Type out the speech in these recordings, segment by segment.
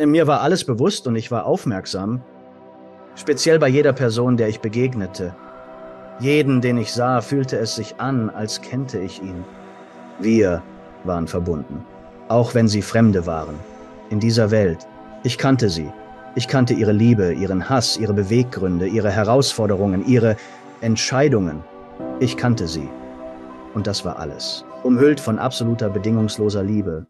Mir war alles bewusst und ich war aufmerksam, speziell bei jeder Person, der ich begegnete. Jeden, den ich sah, fühlte es sich an, als kennte ich ihn. Wir waren verbunden, auch wenn sie Fremde waren. In dieser Welt. Ich kannte sie. Ich kannte ihre Liebe, ihren Hass, ihre Beweggründe, ihre Herausforderungen, ihre Entscheidungen. Ich kannte sie. Und das war alles. Umhüllt von absoluter bedingungsloser Liebe.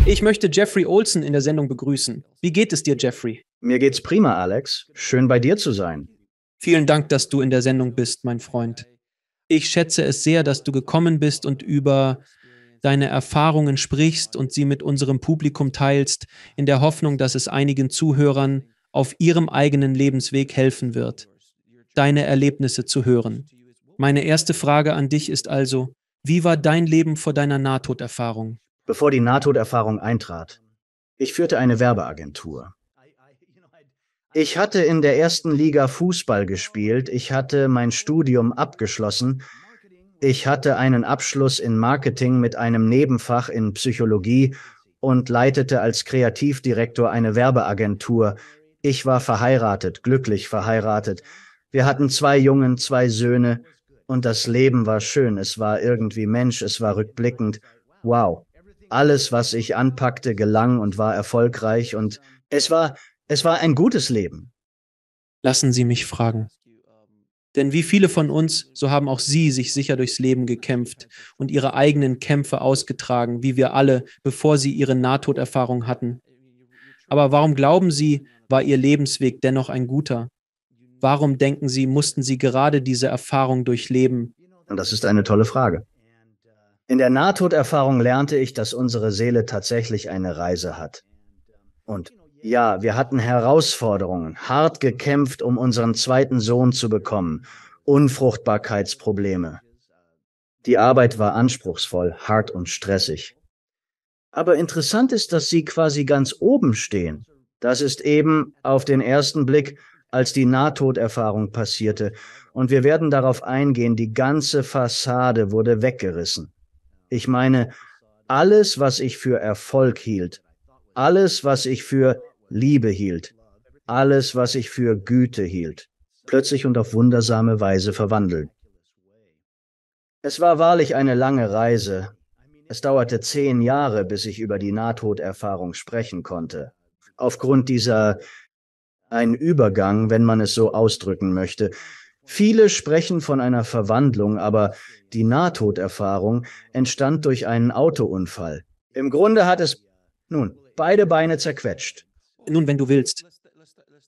Ich möchte Jeffrey Olsen in der Sendung begrüßen. Wie geht es dir, Jeffrey? Mir geht's prima, Alex. Schön bei dir zu sein. Vielen Dank, dass du in der Sendung bist, mein Freund. Ich schätze es sehr, dass du gekommen bist und über deine Erfahrungen sprichst und sie mit unserem Publikum teilst, in der Hoffnung, dass es einigen Zuhörern auf ihrem eigenen Lebensweg helfen wird, deine Erlebnisse zu hören. Meine erste Frage an dich ist also, wie war dein Leben vor deiner Nahtoderfahrung? Bevor die Nahtoderfahrung eintrat, ich führte eine Werbeagentur. Ich hatte in der ersten Liga Fußball gespielt, ich hatte mein Studium abgeschlossen, ich hatte einen Abschluss in Marketing mit einem Nebenfach in Psychologie und leitete als Kreativdirektor eine Werbeagentur. Ich war verheiratet, glücklich verheiratet. Wir hatten 2 Jungen, 2 Söhne und das Leben war schön, es war irgendwie Mensch, es war rückblickend. Wow. Alles, was ich anpackte, gelang und war erfolgreich und es war ein gutes Leben. Lassen Sie mich fragen. Denn wie viele von uns, so haben auch Sie sich sicher durchs Leben gekämpft und Ihre eigenen Kämpfe ausgetragen, wie wir alle, bevor Sie Ihre Nahtoderfahrung hatten. Aber warum glauben Sie, war Ihr Lebensweg dennoch ein guter? Warum denken Sie, mussten Sie gerade diese Erfahrung durchleben? Und das ist eine tolle Frage. In der Nahtoderfahrung lernte ich, dass unsere Seele tatsächlich eine Reise hat. Und ja, wir hatten Herausforderungen, hart gekämpft, um unseren zweiten Sohn zu bekommen, Unfruchtbarkeitsprobleme. Die Arbeit war anspruchsvoll, hart und stressig. Aber interessant ist, dass sie quasi ganz oben stehen. Das ist eben auf den ersten Blick, als die Nahtoderfahrung passierte. Und wir werden darauf eingehen, die ganze Fassade wurde weggerissen. Ich meine, alles, was ich für Erfolg hielt, alles, was ich für Liebe hielt, alles, was ich für Güte hielt, plötzlich und auf wundersame Weise verwandelt. Es war wahrlich eine lange Reise. Es dauerte 10 Jahre, bis ich über die Nahtoderfahrung sprechen konnte. Aufgrund dieser, ein Übergang, wenn man es so ausdrücken möchte. Viele sprechen von einer Verwandlung, aber die Nahtoderfahrung entstand durch einen Autounfall. Im Grunde hat es, nun, beide Beine zerquetscht. Nun, wenn du willst,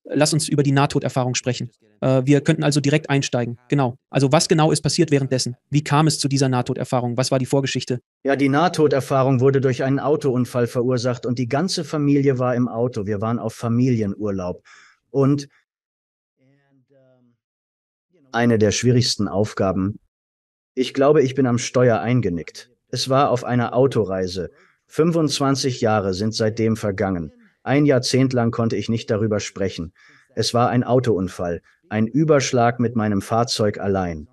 lass uns über die Nahtoderfahrung sprechen. Wir könnten also direkt einsteigen. Genau. Also was genau ist passiert währenddessen? Wie kam es zu dieser Nahtoderfahrung? Was war die Vorgeschichte? Ja, die Nahtoderfahrung wurde durch einen Autounfall verursacht und die ganze Familie war im Auto. Wir waren auf Familienurlaub. Und eine der schwierigsten Aufgaben. Ich glaube, ich bin am Steuer eingenickt. Es war auf einer Autoreise. 25 Jahre sind seitdem vergangen. 1 Jahrzehnt lang konnte ich nicht darüber sprechen. Es war ein Autounfall, ein Überschlag mit meinem Fahrzeug allein.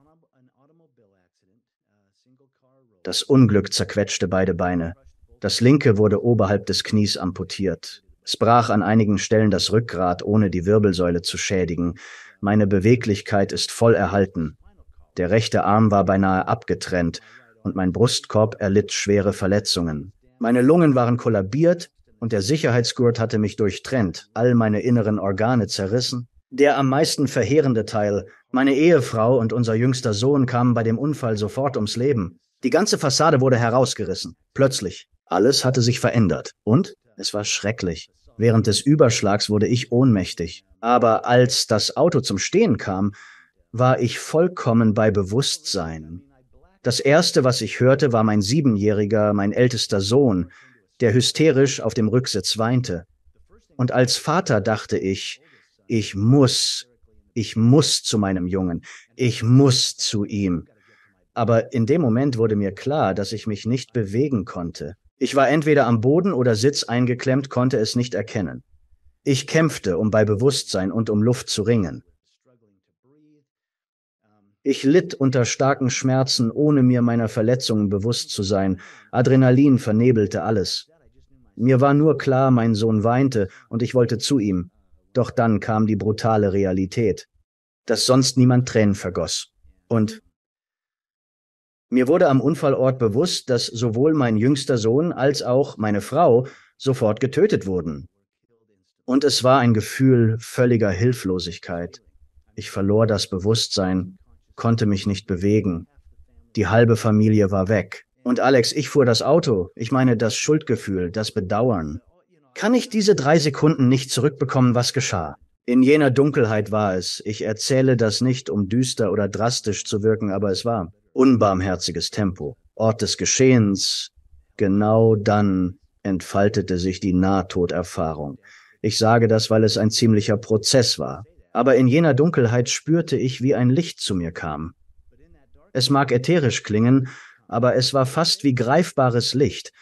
Das Unglück zerquetschte beide Beine. Das linke wurde oberhalb des Knies amputiert. Es brach an einigen Stellen das Rückgrat, ohne die Wirbelsäule zu schädigen. Meine Beweglichkeit ist voll erhalten. Der rechte Arm war beinahe abgetrennt und mein Brustkorb erlitt schwere Verletzungen. Meine Lungen waren kollabiert und der Sicherheitsgurt hatte mich durchtrennt, all meine inneren Organe zerrissen. Der am meisten verheerende Teil, meine Ehefrau und unser jüngster Sohn kamen bei dem Unfall sofort ums Leben. Die ganze Fassade wurde herausgerissen. Plötzlich. Alles hatte sich verändert. Und es war schrecklich. Während des Überschlags wurde ich ohnmächtig. Aber als das Auto zum Stehen kam, war ich vollkommen bei Bewusstsein. Das Erste, was ich hörte, war mein 7-jähriger, mein ältester Sohn, der hysterisch auf dem Rücksitz weinte. Und als Vater dachte ich muss zu meinem Jungen, ich muss zu ihm. Aber in dem Moment wurde mir klar, dass ich mich nicht bewegen konnte. Ich war entweder am Boden oder Sitz eingeklemmt, konnte es nicht erkennen. Ich kämpfte, um bei Bewusstsein und um Luft zu ringen. Ich litt unter starken Schmerzen, ohne mir meiner Verletzungen bewusst zu sein. Adrenalin vernebelte alles. Mir war nur klar, mein Sohn weinte und ich wollte zu ihm. Doch dann kam die brutale Realität, dass sonst niemand Tränen vergoss. Und mir wurde am Unfallort bewusst, dass sowohl mein jüngster Sohn als auch meine Frau sofort getötet wurden. Und es war ein Gefühl völliger Hilflosigkeit. Ich verlor das Bewusstsein, konnte mich nicht bewegen. Die halbe Familie war weg. Und Alex, ich fuhr das Auto. Ich meine, das Schuldgefühl, das Bedauern. Kann ich diese 3 Sekunden nicht zurückbekommen, was geschah? In jener Dunkelheit war es. Ich erzähle das nicht, um düster oder drastisch zu wirken, aber es war unbarmherziges Tempo. Ort des Geschehens. Genau dann entfaltete sich die Nahtoderfahrung. Ich sage das, weil es ein ziemlicher Prozess war. Aber in jener Dunkelheit spürte ich, wie ein Licht zu mir kam. Es mag ätherisch klingen, aber es war fast wie greifbares Licht.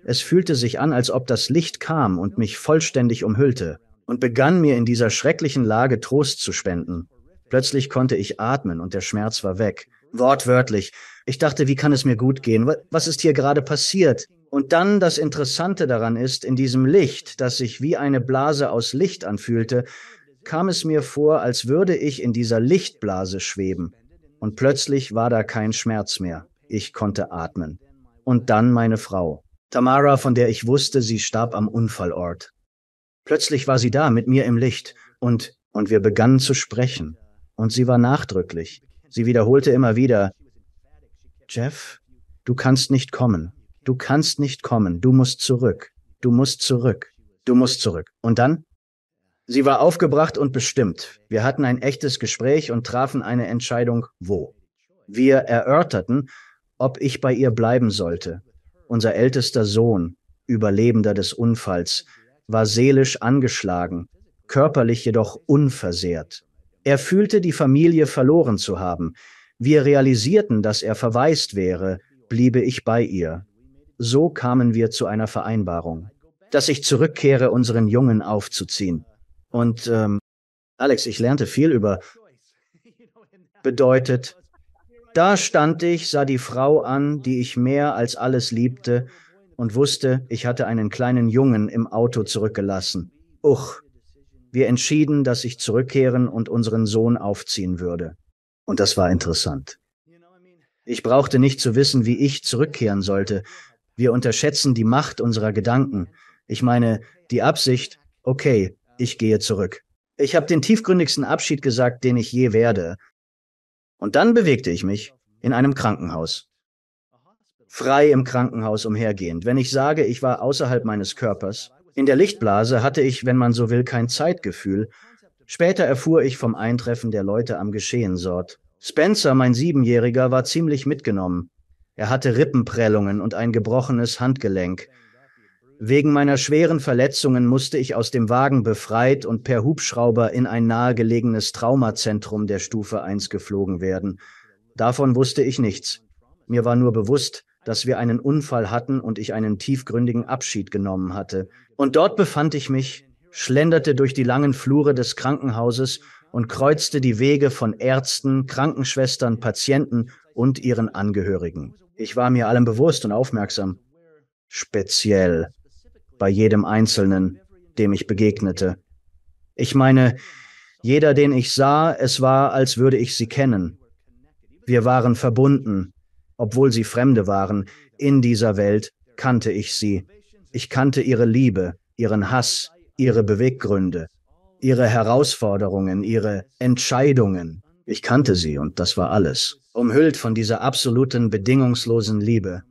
Es fühlte sich an, als ob das Licht kam und mich vollständig umhüllte und begann mir in dieser schrecklichen Lage Trost zu spenden. Plötzlich konnte ich atmen und der Schmerz war weg. Wortwörtlich. Ich dachte, wie kann es mir gut gehen? Was ist hier gerade passiert? Und dann das Interessante daran ist, in diesem Licht, das sich wie eine Blase aus Licht anfühlte, kam es mir vor, als würde ich in dieser Lichtblase schweben. Und plötzlich war da kein Schmerz mehr. Ich konnte atmen. Und dann meine Frau. Tamara, von der ich wusste, sie starb am Unfallort. Plötzlich war sie da, mit mir im Licht. Und wir begannen zu sprechen. Und sie war nachdrücklich. Sie wiederholte immer wieder, Jeff, du kannst nicht kommen. Du kannst nicht kommen. Du musst zurück. Du musst zurück. Du musst zurück. Und dann? Sie war aufgebracht und bestimmt. Wir hatten ein echtes Gespräch und trafen eine Entscheidung, wo. Wir erörterten, ob ich bei ihr bleiben sollte. Unser ältester Sohn, Überlebender des Unfalls, war seelisch angeschlagen, körperlich jedoch unversehrt. Er fühlte, die Familie verloren zu haben. Wir realisierten, dass er verwaist wäre, bliebe ich bei ihr. So kamen wir zu einer Vereinbarung, dass ich zurückkehre, unseren Jungen aufzuziehen. Und, Alex, ich lernte viel über bedeutet. Da stand ich, sah die Frau an, die ich mehr als alles liebte, und wusste, ich hatte einen kleinen Jungen im Auto zurückgelassen. Wir entschieden, dass ich zurückkehren und unseren Sohn aufziehen würde. Und das war interessant. Ich brauchte nicht zu wissen, wie ich zurückkehren sollte. Wir unterschätzen die Macht unserer Gedanken. Ich meine, die Absicht, okay, ich gehe zurück. Ich habe den tiefgründigsten Abschied gesagt, den ich je werde. Und dann bewegte ich mich in einem Krankenhaus. Frei im Krankenhaus umhergehend. Wenn ich sage, ich war außerhalb meines Körpers, in der Lichtblase hatte ich, wenn man so will, kein Zeitgefühl. Später erfuhr ich vom Eintreffen der Leute am Geschehensort. Spencer, mein 7-Jähriger, war ziemlich mitgenommen. Er hatte Rippenprellungen und ein gebrochenes Handgelenk. Wegen meiner schweren Verletzungen musste ich aus dem Wagen befreit und per Hubschrauber in ein nahegelegenes Traumazentrum der Stufe 1 geflogen werden. Davon wusste ich nichts. Mir war nur bewusst, dass wir einen Unfall hatten und ich einen tiefgründigen Abschied genommen hatte. Und dort befand ich mich, schlenderte durch die langen Flure des Krankenhauses und kreuzte die Wege von Ärzten, Krankenschwestern, Patienten und ihren Angehörigen. Ich war mir allem bewusst und aufmerksam. Speziell bei jedem Einzelnen, dem ich begegnete. Ich meine, jeder, den ich sah, es war, als würde ich sie kennen. Wir waren verbunden, obwohl sie Fremde waren. In dieser Welt kannte ich sie. Ich kannte ihre Liebe, ihren Hass, ihre Beweggründe, ihre Herausforderungen, ihre Entscheidungen. Ich kannte sie und das war alles. Umhüllt von dieser absoluten, bedingungslosen Liebe.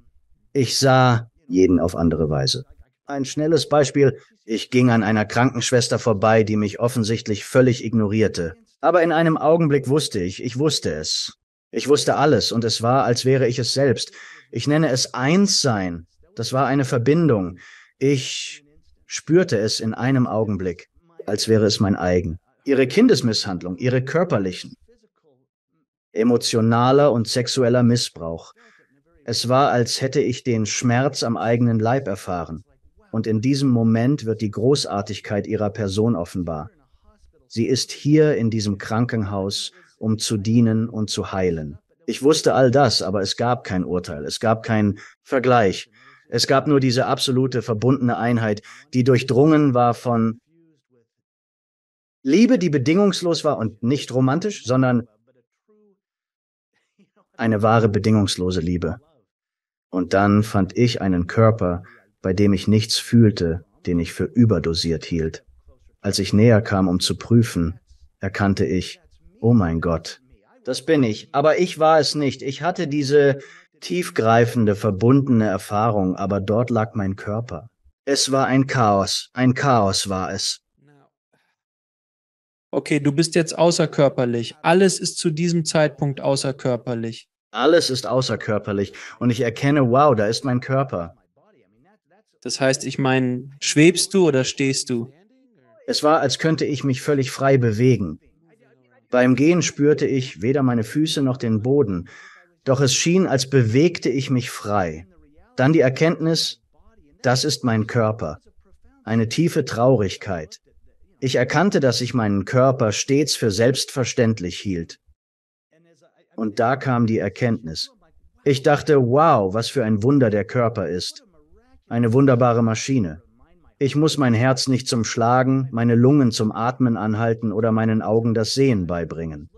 Ich sah jeden auf andere Weise. Ein schnelles Beispiel, ich ging an einer Krankenschwester vorbei, die mich offensichtlich völlig ignorierte. Aber in einem Augenblick wusste ich wusste es. Ich wusste alles und es war, als wäre ich es selbst. Ich nenne es Einssein. Das war eine Verbindung. Ich spürte es in einem Augenblick, als wäre es mein eigen. Ihre Kindesmisshandlung, ihre körperlichen, emotionaler und sexueller Missbrauch. Es war, als hätte ich den Schmerz am eigenen Leib erfahren. Und in diesem Moment wird die Großartigkeit ihrer Person offenbar. Sie ist hier in diesem Krankenhaus um zu dienen und zu heilen. Ich wusste all das, aber es gab kein Urteil, es gab keinen Vergleich. Es gab nur diese absolute verbundene Einheit, die durchdrungen war von Liebe, die bedingungslos war und nicht romantisch, sondern eine wahre bedingungslose Liebe. Und dann fand ich einen Körper, bei dem ich nichts fühlte, den ich für überdosiert hielt. Als ich näher kam, um zu prüfen, erkannte ich, oh mein Gott, das bin ich, aber ich war es nicht. Ich hatte diese tiefgreifende, verbundene Erfahrung, aber dort lag mein Körper. Es war ein Chaos war es. Okay, du bist jetzt außerkörperlich. Alles ist zu diesem Zeitpunkt außerkörperlich. Alles ist außerkörperlich und ich erkenne, wow, da ist mein Körper. Das heißt, ich meine, schwebst du oder stehst du? Es war, als könnte ich mich völlig frei bewegen. Beim Gehen spürte ich weder meine Füße noch den Boden, doch es schien, als bewegte ich mich frei. Dann die Erkenntnis, das ist mein Körper. Eine tiefe Traurigkeit. Ich erkannte, dass ich meinen Körper stets für selbstverständlich hielt. Und da kam die Erkenntnis. Ich dachte, wow, was für ein Wunder der Körper ist. Eine wunderbare Maschine. Ich muss mein Herz nicht zum Schlagen, meine Lungen zum Atmen anhalten oder meinen Augen das Sehen beibringen.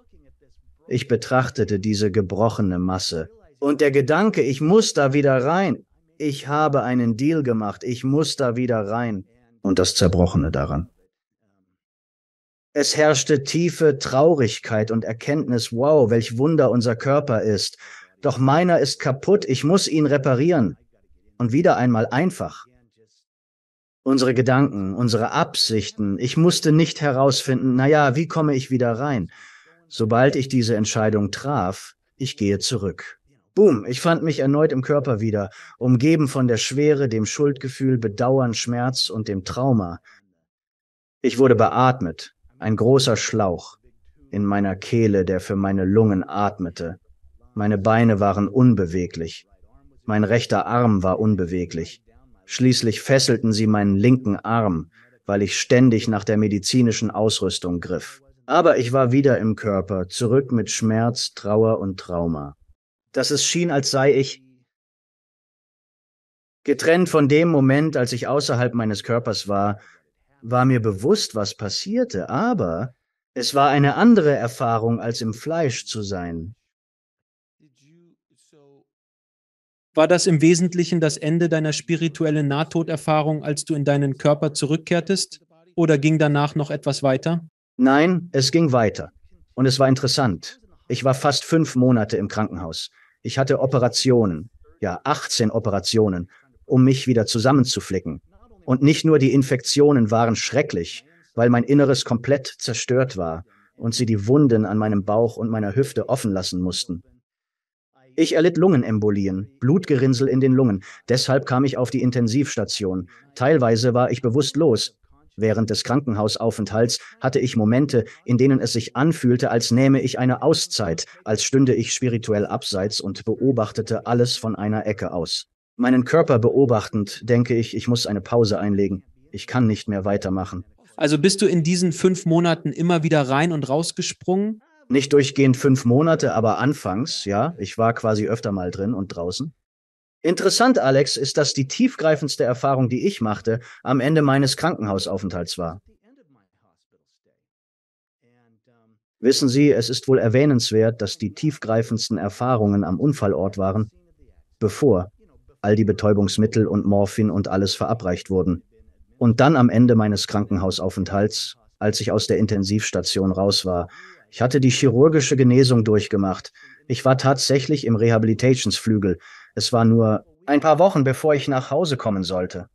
Ich betrachtete diese gebrochene Masse. Und der Gedanke, ich muss da wieder rein. Ich habe einen Deal gemacht, ich muss da wieder rein. Und das Zerbrochene daran. Es herrschte tiefe Traurigkeit und Erkenntnis, wow, welch Wunder unser Körper ist. Doch meiner ist kaputt, ich muss ihn reparieren. Und wieder einmal einfach. Unsere Gedanken, unsere Absichten, ich musste nicht herausfinden, naja, wie komme ich wieder rein? Sobald ich diese Entscheidung traf, ich gehe zurück. Boom, ich fand mich erneut im Körper wieder, umgeben von der Schwere, dem Schuldgefühl, Bedauern, Schmerz und dem Trauma. Ich wurde beatmet, ein großer Schlauch in meiner Kehle, der für meine Lungen atmete. Meine Beine waren unbeweglich. Mein rechter Arm war unbeweglich. Schließlich fesselten sie meinen linken Arm, weil ich ständig nach der medizinischen Ausrüstung griff. Aber ich war wieder im Körper, zurück mit Schmerz, Trauer und Trauma. Dass es schien, als sei ich getrennt von dem Moment, als ich außerhalb meines Körpers war mir bewusst, was passierte, aber es war eine andere Erfahrung, als im Fleisch zu sein. War das im Wesentlichen das Ende deiner spirituellen Nahtoderfahrung, als du in deinen Körper zurückkehrtest? Oder ging danach noch etwas weiter? Nein, es ging weiter. Und es war interessant. Ich war fast 5 Monate im Krankenhaus. Ich hatte Operationen, ja 18 Operationen, um mich wieder zusammenzuflicken. Und nicht nur die Infektionen waren schrecklich, weil mein Inneres komplett zerstört war und sie die Wunden an meinem Bauch und meiner Hüfte offen lassen mussten. Ich erlitt Lungenembolien, Blutgerinnsel in den Lungen. Deshalb kam ich auf die Intensivstation. Teilweise war ich bewusstlos. Während des Krankenhausaufenthalts hatte ich Momente, in denen es sich anfühlte, als nähme ich eine Auszeit, als stünde ich spirituell abseits und beobachtete alles von einer Ecke aus. Meinen Körper beobachtend, denke ich, ich muss eine Pause einlegen. Ich kann nicht mehr weitermachen. Also bist du in diesen 5 Monaten immer wieder rein und rausgesprungen? Nicht durchgehend 5 Monate, aber anfangs, ja. Ich war quasi öfter mal drin und draußen. Interessant, Alex, ist, dass die tiefgreifendste Erfahrung, die ich machte, am Ende meines Krankenhausaufenthalts war. Wissen Sie, es ist wohl erwähnenswert, dass die tiefgreifendsten Erfahrungen am Unfallort waren, bevor all die Betäubungsmittel und Morphin und alles verabreicht wurden. Und dann am Ende meines Krankenhausaufenthalts, als ich aus der Intensivstation raus war. Ich hatte die chirurgische Genesung durchgemacht. Ich war tatsächlich im Rehabilitationsflügel. Es war nur ein paar Wochen, bevor ich nach Hause kommen sollte.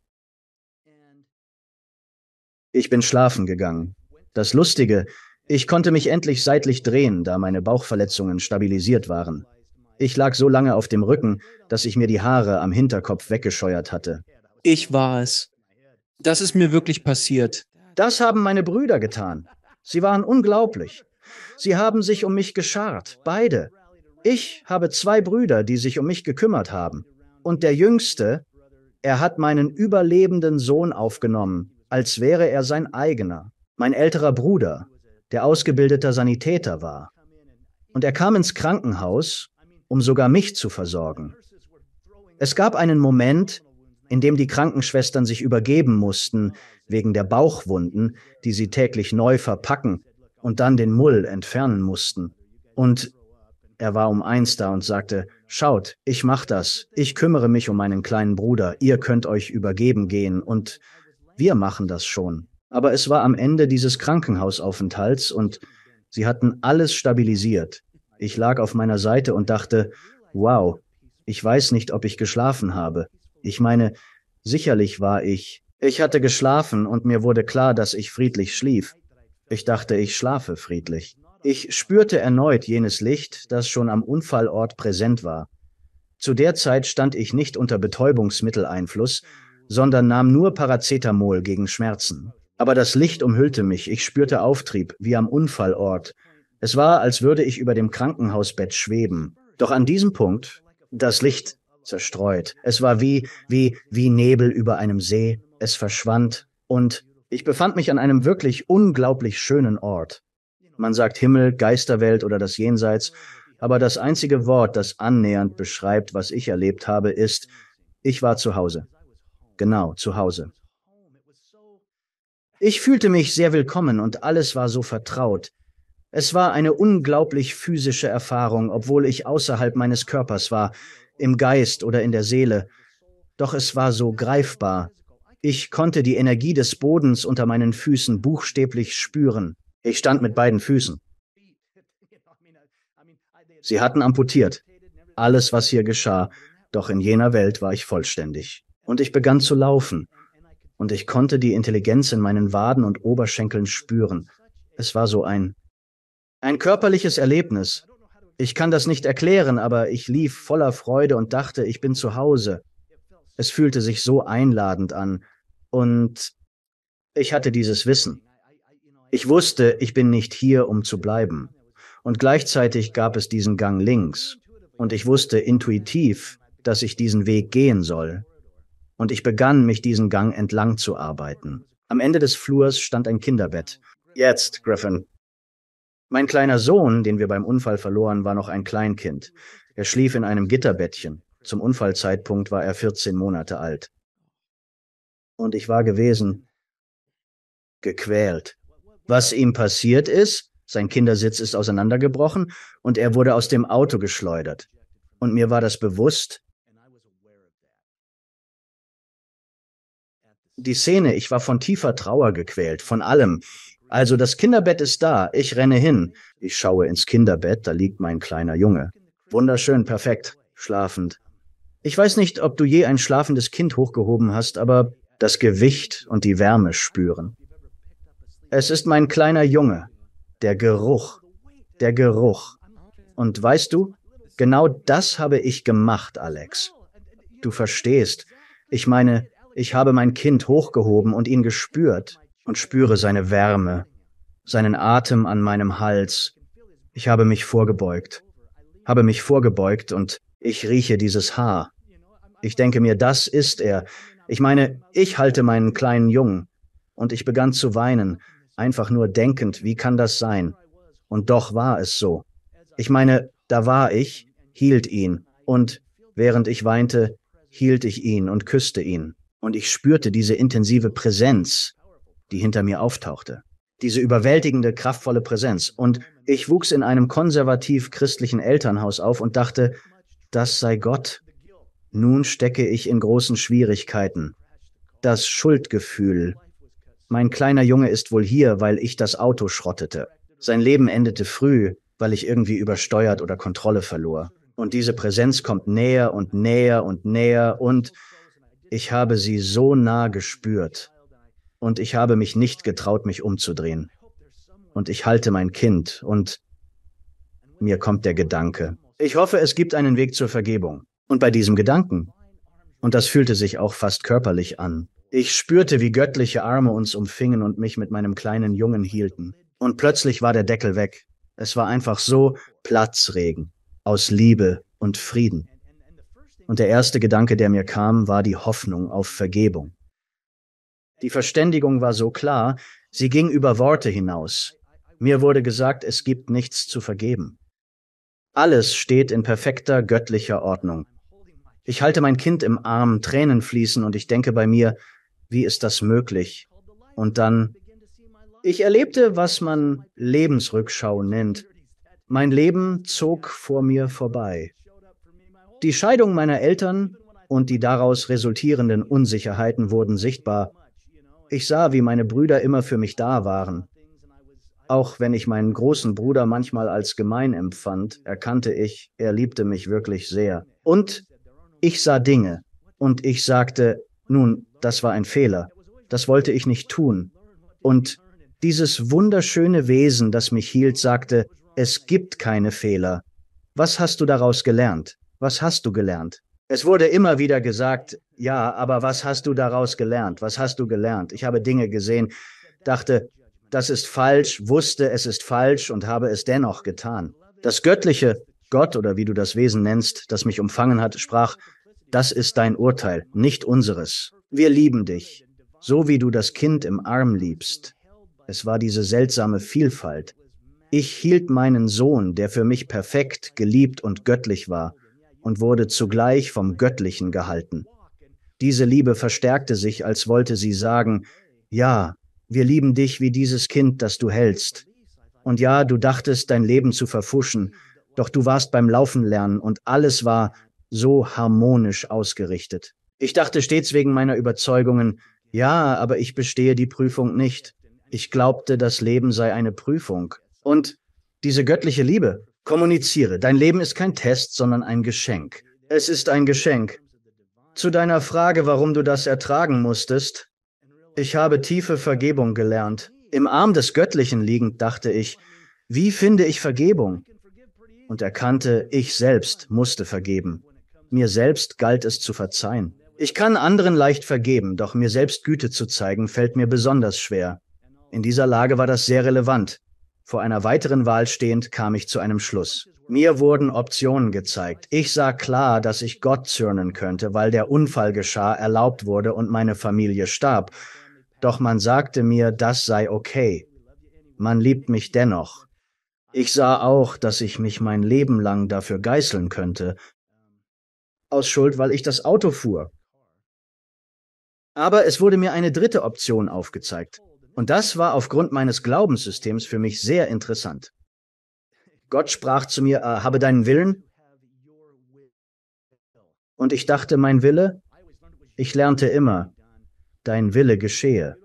Ich bin schlafen gegangen. Das Lustige, ich konnte mich endlich seitlich drehen, da meine Bauchverletzungen stabilisiert waren. Ich lag so lange auf dem Rücken, dass ich mir die Haare am Hinterkopf weggescheuert hatte. Ich war es. Das ist mir wirklich passiert. Das haben meine Brüder getan. Sie waren unglaublich. Sie haben sich um mich geschart, beide. Ich habe 2 Brüder, die sich um mich gekümmert haben. Und der Jüngste, er hat meinen überlebenden Sohn aufgenommen, als wäre er sein eigener. Mein älterer Bruder, der ausgebildeter Sanitäter war. Und er kam ins Krankenhaus, um sogar mich zu versorgen. Es gab einen Moment, in dem die Krankenschwestern sich übergeben mussten, wegen der Bauchwunden, die sie täglich neu verpacken und dann den Mull entfernen mussten. Und er war um 1 da und sagte, schaut, ich mach das, ich kümmere mich um meinen kleinen Bruder, ihr könnt euch übergeben gehen und wir machen das schon. Aber es war am Ende dieses Krankenhausaufenthalts und sie hatten alles stabilisiert. Ich lag auf meiner Seite und dachte, wow, ich weiß nicht, ob ich geschlafen habe. Ich meine, sicherlich war ich. Ich hatte geschlafen und mir wurde klar, dass ich friedlich schlief. Ich dachte, ich schlafe friedlich. Ich spürte erneut jenes Licht, das schon am Unfallort präsent war. Zu der Zeit stand ich nicht unter Betäubungsmitteleinfluss, sondern nahm nur Paracetamol gegen Schmerzen. Aber das Licht umhüllte mich, ich spürte Auftrieb, wie am Unfallort. Es war, als würde ich über dem Krankenhausbett schweben. Doch an diesem Punkt, das Licht zerstreut. Es war wie Nebel über einem See. Es verschwand und ich befand mich an einem wirklich unglaublich schönen Ort. Man sagt Himmel, Geisterwelt oder das Jenseits, aber das einzige Wort, das annähernd beschreibt, was ich erlebt habe, ist, ich war zu Hause. Genau, zu Hause. Ich fühlte mich sehr willkommen und alles war so vertraut. Es war eine unglaublich physische Erfahrung, obwohl ich außerhalb meines Körpers war, im Geist oder in der Seele. Doch es war so greifbar. Ich konnte die Energie des Bodens unter meinen Füßen buchstäblich spüren. Ich stand mit beiden Füßen. Sie hatten amputiert. Alles, was hier geschah. Doch in jener Welt war ich vollständig. Und ich begann zu laufen. Und ich konnte die Intelligenz in meinen Waden und Oberschenkeln spüren. Es war so ein körperliches Erlebnis. Ich kann das nicht erklären, aber ich lief voller Freude und dachte, ich bin zu Hause. Es fühlte sich so einladend an. Und ich hatte dieses Wissen. Ich wusste, ich bin nicht hier, um zu bleiben. Und gleichzeitig gab es diesen Gang links. Und ich wusste intuitiv, dass ich diesen Weg gehen soll. Und ich begann, mich diesen Gang entlang zu arbeiten. Am Ende des Flurs stand ein Kinderbett. Jetzt, Griffin. Mein kleiner Sohn, den wir beim Unfall verloren, war noch ein Kleinkind. Er schlief in einem Gitterbettchen. Zum Unfallzeitpunkt war er 14 Monate alt. Und ich war gewesen gequält. Was ihm passiert ist, sein Kindersitz ist auseinandergebrochen und er wurde aus dem Auto geschleudert. Und mir war das bewusst. Die Szene, ich war von tiefer Trauer gequält, von allem. Also das Kinderbett ist da, ich renne hin. Ich schaue ins Kinderbett, da liegt mein kleiner Junge. Wunderschön, perfekt, schlafend. Ich weiß nicht, ob du je ein schlafendes Kind hochgehoben hast, aber das Gewicht und die Wärme spüren. Es ist mein kleiner Junge. Der Geruch. Der Geruch. Und weißt du, genau das habe ich gemacht, Alex. Du verstehst. Ich meine, ich habe mein Kind hochgehoben und ihn gespürt und spüre seine Wärme, seinen Atem an meinem Hals. Ich habe mich vorgebeugt und ich rieche dieses Haar. Ich denke mir, das ist er. Ich meine, ich halte meinen kleinen Jungen. Und ich begann zu weinen, einfach nur denkend, wie kann das sein? Und doch war es so. Ich meine, da war ich, hielt ihn, und während ich weinte, hielt ich ihn und küsste ihn. Und ich spürte diese intensive Präsenz, die hinter mir auftauchte. Diese überwältigende, kraftvolle Präsenz. Und ich wuchs in einem konservativ-christlichen Elternhaus auf und dachte, das sei Gott. Nun stecke ich in großen Schwierigkeiten. Das Schuldgefühl. Mein kleiner Junge ist wohl hier, weil ich das Auto schrottete. Sein Leben endete früh, weil ich irgendwie übersteuert oder Kontrolle verlor. Und diese Präsenz kommt näher und näher und näher und ich habe sie so nah gespürt. Und ich habe mich nicht getraut, mich umzudrehen. Und ich halte mein Kind und mir kommt der Gedanke. Ich hoffe, es gibt einen Weg zur Vergebung. Und bei diesem Gedanken, und das fühlte sich auch fast körperlich an, ich spürte, wie göttliche Arme uns umfingen und mich mit meinem kleinen Jungen hielten. Und plötzlich war der Deckel weg. Es war einfach so Platzregen aus Liebe und Frieden. Und der erste Gedanke, der mir kam, war die Hoffnung auf Vergebung. Die Verständigung war so klar, sie ging über Worte hinaus. Mir wurde gesagt, es gibt nichts zu vergeben. Alles steht in perfekter göttlicher Ordnung. Ich halte mein Kind im Arm, Tränen fließen und ich denke bei mir, wie ist das möglich? Und dann, ich erlebte, was man Lebensrückschau nennt. Mein Leben zog vor mir vorbei. Die Scheidung meiner Eltern und die daraus resultierenden Unsicherheiten wurden sichtbar. Ich sah, wie meine Brüder immer für mich da waren. Auch wenn ich meinen großen Bruder manchmal als gemein empfand, erkannte ich, er liebte mich wirklich sehr. Und ich sah Dinge und ich sagte, nun, das war ein Fehler. Das wollte ich nicht tun. Und dieses wunderschöne Wesen, das mich hielt, sagte, es gibt keine Fehler. Was hast du daraus gelernt? Was hast du gelernt? Es wurde immer wieder gesagt, ja, aber was hast du daraus gelernt? Was hast du gelernt? Ich habe Dinge gesehen, dachte, das ist falsch, wusste, es ist falsch und habe es dennoch getan. Das Göttliche, Gott oder wie du das Wesen nennst, das mich umfangen hat, sprach, das ist dein Urteil, nicht unseres. Wir lieben dich, so wie du das Kind im Arm liebst. Es war diese seltsame Vielfalt. Ich hielt meinen Sohn, der für mich perfekt, geliebt und göttlich war, und wurde zugleich vom Göttlichen gehalten. Diese Liebe verstärkte sich, als wollte sie sagen, ja, wir lieben dich wie dieses Kind, das du hältst. Und ja, du dachtest, dein Leben zu verfuschen, doch du warst beim Laufen lernen und alles war so harmonisch ausgerichtet. Ich dachte stets wegen meiner Überzeugungen, ja, aber ich bestehe die Prüfung nicht. Ich glaubte, das Leben sei eine Prüfung. Und diese göttliche Liebe, kommuniziere, dein Leben ist kein Test, sondern ein Geschenk. Es ist ein Geschenk. Zu deiner Frage, warum du das ertragen musstest, ich habe tiefe Vergebung gelernt. Im Arm des Göttlichen liegend dachte ich, wie finde ich Vergebung? Und erkannte, ich selbst musste vergeben. Mir selbst galt es zu verzeihen. Ich kann anderen leicht vergeben, doch mir selbst Güte zu zeigen, fällt mir besonders schwer. In dieser Lage war das sehr relevant. Vor einer weiteren Wahl stehend kam ich zu einem Schluss. Mir wurden Optionen gezeigt. Ich sah klar, dass ich Gott zürnen könnte, weil der Unfall geschah, erlaubt wurde und meine Familie starb. Doch man sagte mir, das sei okay. Man liebt mich dennoch. Ich sah auch, dass ich mich mein Leben lang dafür geißeln könnte. Aus Schuld, weil ich das Auto fuhr. Aber es wurde mir eine dritte Option aufgezeigt. Und das war aufgrund meines Glaubenssystems für mich sehr interessant. Gott sprach zu mir, habe deinen Willen. Und ich dachte, mein Wille? Ich lernte immer, dein Wille geschehe.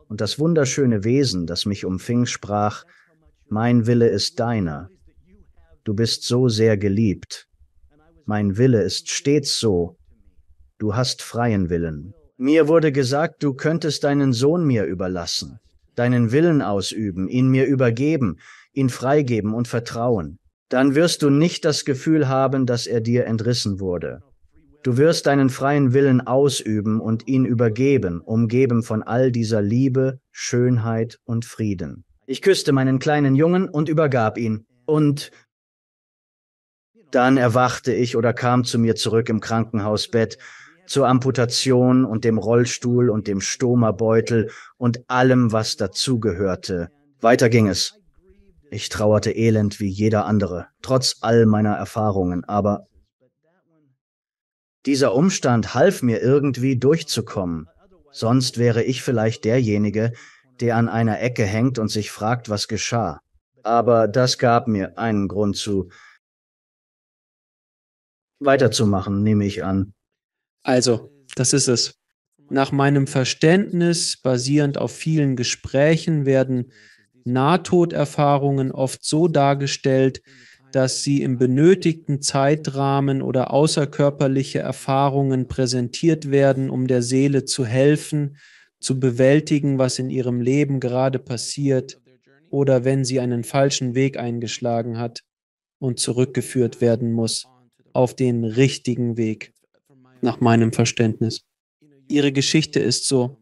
Und das wunderschöne Wesen, das mich umfing, sprach, mein Wille ist deiner. Du bist so sehr geliebt. Mein Wille ist stets so. Du hast freien Willen. Mir wurde gesagt, du könntest deinen Sohn mir überlassen, deinen Willen ausüben, ihn mir übergeben, ihn freigeben und vertrauen. Dann wirst du nicht das Gefühl haben, dass er dir entrissen wurde. Du wirst deinen freien Willen ausüben und ihn übergeben, umgeben von all dieser Liebe, Schönheit und Frieden. Ich küsste meinen kleinen Jungen und übergab ihn. Und dann erwachte ich oder kam zu mir zurück im Krankenhausbett, zur Amputation und dem Rollstuhl und dem Stoma-Beutel und allem, was dazugehörte. Weiter ging es. Ich trauerte elend wie jeder andere, trotz all meiner Erfahrungen, aber dieser Umstand half mir irgendwie durchzukommen. Sonst wäre ich vielleicht derjenige, der an einer Ecke hängt und sich fragt, was geschah. Aber das gab mir einen Grund weiterzumachen, nehme ich an. Also, das ist es. Nach meinem Verständnis, basierend auf vielen Gesprächen, werden Nahtoderfahrungen oft so dargestellt, dass sie im benötigten Zeitrahmen oder außerkörperliche Erfahrungen präsentiert werden, um der Seele zu helfen, zu bewältigen, was in ihrem Leben gerade passiert oder wenn sie einen falschen Weg eingeschlagen hat und zurückgeführt werden muss auf den richtigen Weg, nach meinem Verständnis. Ihre Geschichte ist so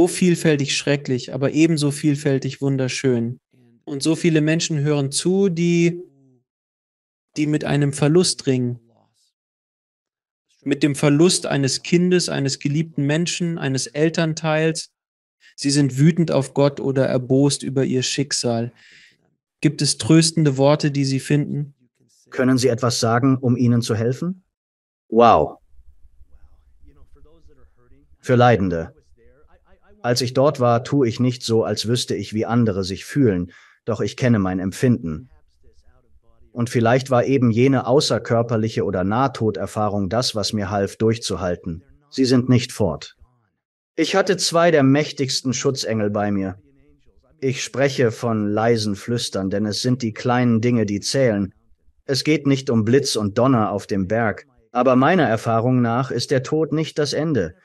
vielfältig schrecklich, aber ebenso vielfältig wunderschön. Und so viele Menschen hören zu, die mit einem Verlust ringen. Mit dem Verlust eines Kindes, eines geliebten Menschen, eines Elternteils. Sie sind wütend auf Gott oder erbost über ihr Schicksal. Gibt es tröstende Worte, die Sie finden? Können Sie etwas sagen, um ihnen zu helfen? Wow. Für Leidende. Als ich dort war, tue ich nicht so, als wüsste ich, wie andere sich fühlen, doch ich kenne mein Empfinden. Und vielleicht war eben jene außerkörperliche oder Nahtoderfahrung das, was mir half, durchzuhalten. Sie sind nicht fort. Ich hatte zwei der mächtigsten Schutzengel bei mir. Ich spreche von leisen Flüstern, denn es sind die kleinen Dinge, die zählen. Es geht nicht um Blitz und Donner auf dem Berg, aber meiner Erfahrung nach ist der Tod nicht das Ende.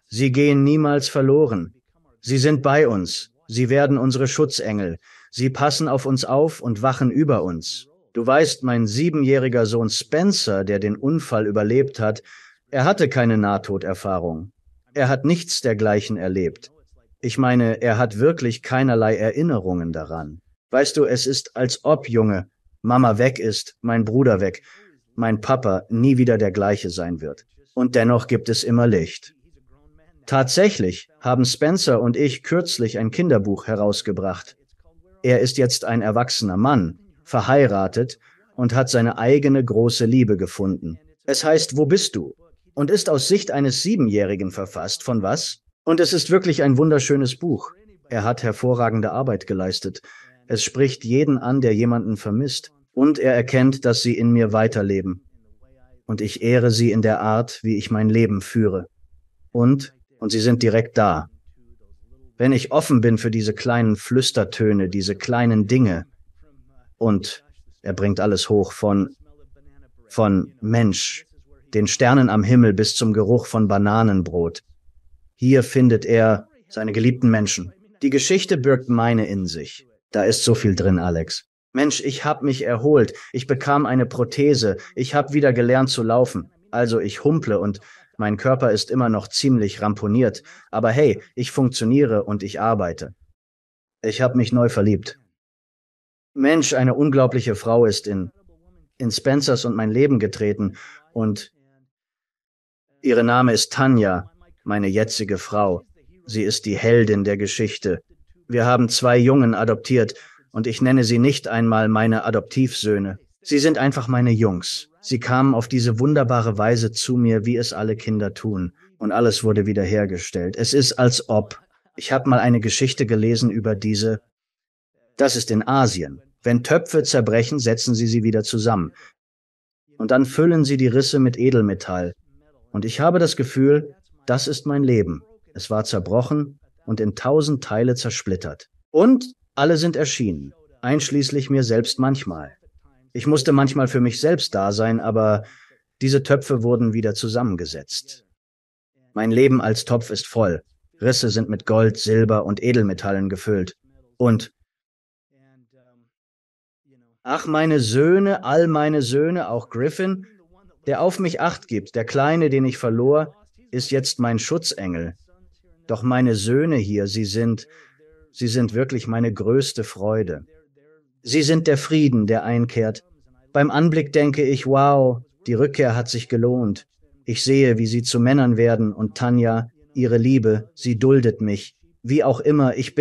Sie gehen niemals verloren. Sie sind bei uns. Sie werden unsere Schutzengel. Sie passen auf uns auf und wachen über uns. Du weißt, mein 7-jähriger Sohn Spencer, der den Unfall überlebt hat, er hatte keine Nahtoderfahrung. Er hat nichts dergleichen erlebt. Ich meine, er hat wirklich keinerlei Erinnerungen daran. Weißt du, es ist, als ob, Junge, Mama weg ist, mein Bruder weg, mein Papa nie wieder der gleiche sein wird. Und dennoch gibt es immer Licht. Tatsächlich haben Spencer und ich kürzlich ein Kinderbuch herausgebracht. Er ist jetzt ein erwachsener Mann, verheiratet und hat seine eigene große Liebe gefunden. Es heißt Wo bist du? Und ist aus Sicht eines 7-Jährigen verfasst. Von was? Und es ist wirklich ein wunderschönes Buch. Er hat hervorragende Arbeit geleistet. Es spricht jeden an, der jemanden vermisst. Und er erkennt, dass sie in mir weiterleben. Und ich ehre sie in der Art, wie ich mein Leben führe. Und sie sind direkt da. Wenn ich offen bin für diese kleinen Flüstertöne, diese kleinen Dinge, und er bringt alles hoch von Mensch, den Sternen am Himmel bis zum Geruch von Bananenbrot. Hier findet er seine geliebten Menschen. Die Geschichte birgt meine in sich. Da ist so viel drin, Alex. Mensch, ich hab mich erholt. Ich bekam eine Prothese. Ich hab wieder gelernt zu laufen. Also ich humple und mein Körper ist immer noch ziemlich ramponiert. Aber hey, ich funktioniere und ich arbeite. Ich hab mich neu verliebt. Mensch, eine unglaubliche Frau ist in Spencers und mein Leben getreten und ihre Name ist Tanja, meine jetzige Frau. Sie ist die Heldin der Geschichte. Wir haben 2 Jungen adoptiert und ich nenne sie nicht einmal meine Adoptivsöhne. Sie sind einfach meine Jungs. Sie kamen auf diese wunderbare Weise zu mir, wie es alle Kinder tun. Und alles wurde wiederhergestellt. Es ist als ob. Ich habe mal eine Geschichte gelesen über diese. Das ist in Asien. Wenn Töpfe zerbrechen, setzen sie wieder zusammen. Und dann füllen sie die Risse mit Edelmetall. Und ich habe das Gefühl, das ist mein Leben. Es war zerbrochen und in 1000 Teile zersplittert. Und alle sind erschienen, einschließlich mir selbst manchmal. Ich musste manchmal für mich selbst da sein, aber diese Töpfe wurden wieder zusammengesetzt. Mein Leben als Topf ist voll. Risse sind mit Gold, Silber und Edelmetallen gefüllt. Und ach, meine Söhne, all meine Söhne, auch Griffin, der auf mich Acht gibt, der Kleine, den ich verlor, ist jetzt mein Schutzengel. Doch meine Söhne hier, sie sind wirklich meine größte Freude. Sie sind der Frieden, der einkehrt. Beim Anblick denke ich, wow, die Rückkehr hat sich gelohnt. Ich sehe, wie sie zu Männern werden und Tanja, ihre Liebe, sie duldet mich. Wie auch immer, ich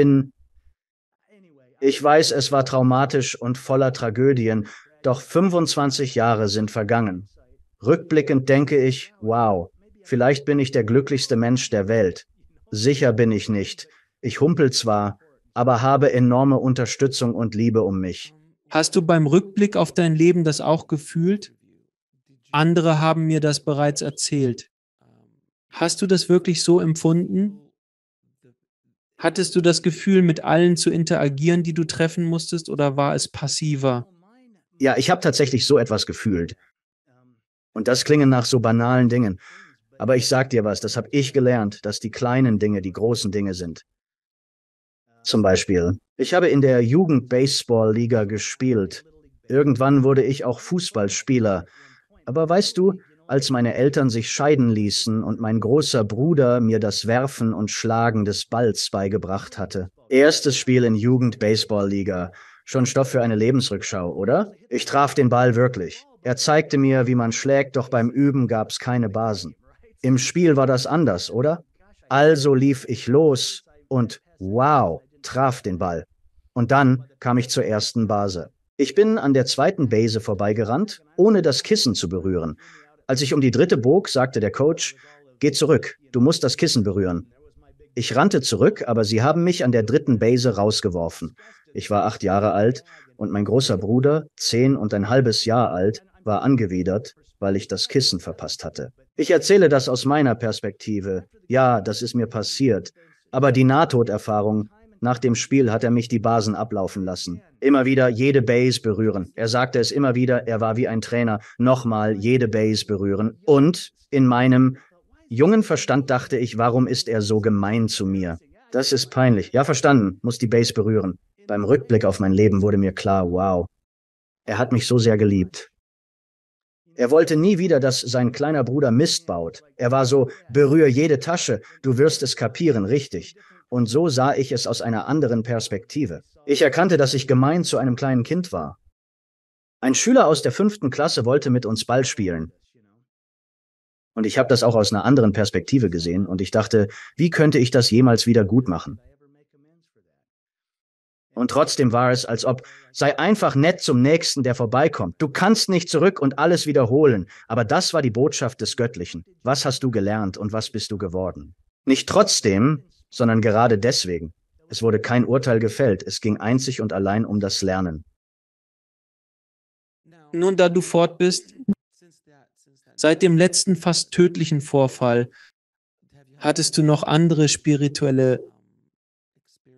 weiß, es war traumatisch und voller Tragödien, doch 25 Jahre sind vergangen. Rückblickend denke ich, wow, vielleicht bin ich der glücklichste Mensch der Welt. Sicher bin ich nicht. Ich humpel zwar, aber habe enorme Unterstützung und Liebe um mich. Hast du beim Rückblick auf dein Leben das auch gefühlt? Andere haben mir das bereits erzählt. Hast du das wirklich so empfunden? Hattest du das Gefühl, mit allen zu interagieren, die du treffen musstest, oder war es passiver? Ja, ich habe tatsächlich so etwas gefühlt. Und das klingen nach so banalen Dingen. Aber ich sag dir was, das habe ich gelernt, dass die kleinen Dinge die großen Dinge sind. Zum Beispiel, ich habe in der Jugend-Baseball-Liga gespielt. Irgendwann wurde ich auch Fußballspieler. Aber weißt du, als meine Eltern sich scheiden ließen und mein großer Bruder mir das Werfen und Schlagen des Balls beigebracht hatte. Erstes Spiel in Jugend-Baseball-Liga. Schon Stoff für eine Lebensrückschau, oder? Ich traf den Ball wirklich. Er zeigte mir, wie man schlägt, doch beim Üben gab's keine Basen. Im Spiel war das anders, oder? Also lief ich los und wow, traf den Ball. Und dann kam ich zur ersten Base. Ich bin an der zweiten Base vorbeigerannt, ohne das Kissen zu berühren. Als ich um die dritte bog, sagte der Coach, geh zurück, du musst das Kissen berühren. Ich rannte zurück, aber sie haben mich an der dritten Base rausgeworfen. Ich war 8 Jahre alt und mein großer Bruder, 10,5 Jahre alt, war angewidert, weil ich das Kissen verpasst hatte. Ich erzähle das aus meiner Perspektive. Ja, das ist mir passiert. Aber die Nahtoderfahrung, nach dem Spiel hat er mich die Basen ablaufen lassen. Immer wieder jede Base berühren. Er sagte es immer wieder, er war wie ein Trainer. Nochmal jede Base berühren. Und in meinem jungen Verstand dachte ich, warum ist er so gemein zu mir? Das ist peinlich. Ja, verstanden, muss die Base berühren. Beim Rückblick auf mein Leben wurde mir klar, wow, er hat mich so sehr geliebt. Er wollte nie wieder, dass sein kleiner Bruder Mist baut. Er war so, berühr jede Tasche, du wirst es kapieren, richtig. Und so sah ich es aus einer anderen Perspektive. Ich erkannte, dass ich gemein zu einem kleinen Kind war. Ein Schüler aus der 5. Klasse wollte mit uns Ball spielen. Und ich habe das auch aus einer anderen Perspektive gesehen und ich dachte, wie könnte ich das jemals wieder gut machen? Und trotzdem war es, als ob, sei einfach nett zum Nächsten, der vorbeikommt. Du kannst nicht zurück und alles wiederholen. Aber das war die Botschaft des Göttlichen. Was hast du gelernt und was bist du geworden? Nicht trotzdem, sondern gerade deswegen. Es wurde kein Urteil gefällt. Es ging einzig und allein um das Lernen. Nun, da du fort bist, seit dem letzten fast tödlichen Vorfall, hattest du noch andere spirituelle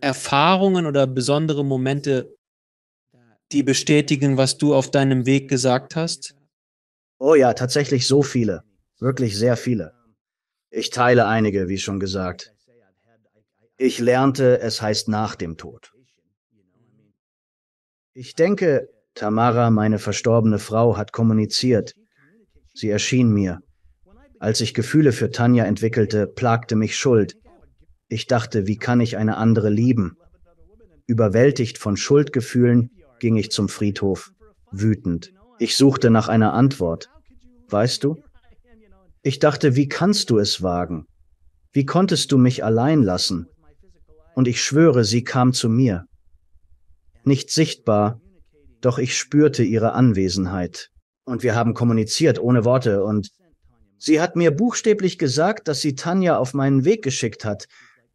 Erfahrungen oder besondere Momente, die bestätigen, was du auf deinem Weg gesagt hast? Oh ja, tatsächlich so viele. Wirklich sehr viele. Ich teile einige, wie schon gesagt. Ich lernte, es heißt nach dem Tod. Ich denke, Tamara, meine verstorbene Frau, hat kommuniziert. Sie erschien mir. Als ich Gefühle für Tanja entwickelte, plagte mich Schuld. Ich dachte, wie kann ich eine andere lieben? Überwältigt von Schuldgefühlen ging ich zum Friedhof, wütend. Ich suchte nach einer Antwort. Weißt du? Ich dachte, wie kannst du es wagen? Wie konntest du mich allein lassen? Und ich schwöre, sie kam zu mir. Nicht sichtbar, doch ich spürte ihre Anwesenheit. Und wir haben kommuniziert ohne Worte und sie hat mir buchstäblich gesagt, dass sie Tanja auf meinen Weg geschickt hat.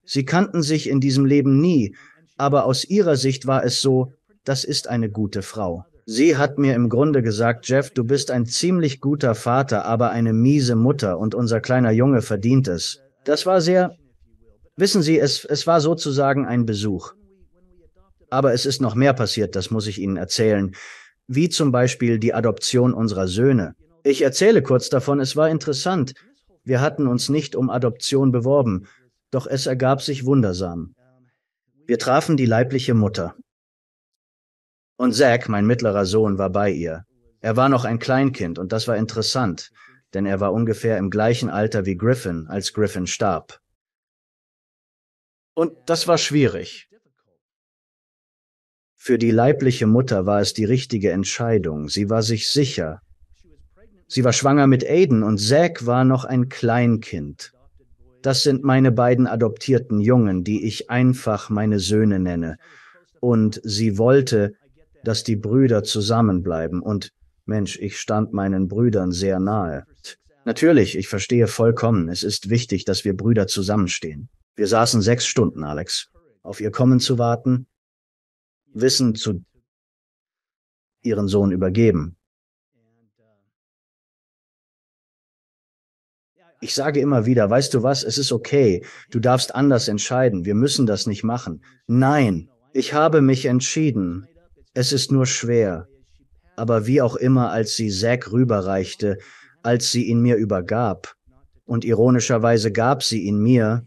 Sie kannten sich in diesem Leben nie, aber aus ihrer Sicht war es so, das ist eine gute Frau. Sie hat mir im Grunde gesagt, Jeff, du bist ein ziemlich guter Vater, aber eine miese Mutter und unser kleiner Junge verdient es. Das war sehr, wissen Sie, es war sozusagen ein Besuch. Aber es ist noch mehr passiert, das muss ich Ihnen erzählen. Wie zum Beispiel die Adoption unserer Söhne. Ich erzähle kurz davon, es war interessant. Wir hatten uns nicht um Adoption beworben, doch es ergab sich wundersam. Wir trafen die leibliche Mutter. Und Zach, mein mittlerer Sohn, war bei ihr. Er war noch ein Kleinkind und das war interessant, denn er war ungefähr im gleichen Alter wie Griffin, als Griffin starb. Und das war schwierig. Für die leibliche Mutter war es die richtige Entscheidung. Sie war sich sicher. Sie war schwanger mit Aiden und Zach war noch ein Kleinkind. Das sind meine beiden adoptierten Jungen, die ich einfach meine Söhne nenne. Und sie wollte, dass die Brüder zusammenbleiben. Und Mensch, ich stand meinen Brüdern sehr nahe. Natürlich, ich verstehe vollkommen. Es ist wichtig, dass wir Brüder zusammenstehen. Wir saßen 6 Stunden, Alex, auf ihr Kommen zu warten, Wissen zu ihren Sohn übergeben. Ich sage immer wieder, weißt du was, es ist okay, du darfst anders entscheiden, wir müssen das nicht machen. Nein, ich habe mich entschieden. Es ist nur schwer. Aber wie auch immer, als sie Zach rüberreichte, als sie ihn mir übergab, und ironischerweise gab sie ihn mir,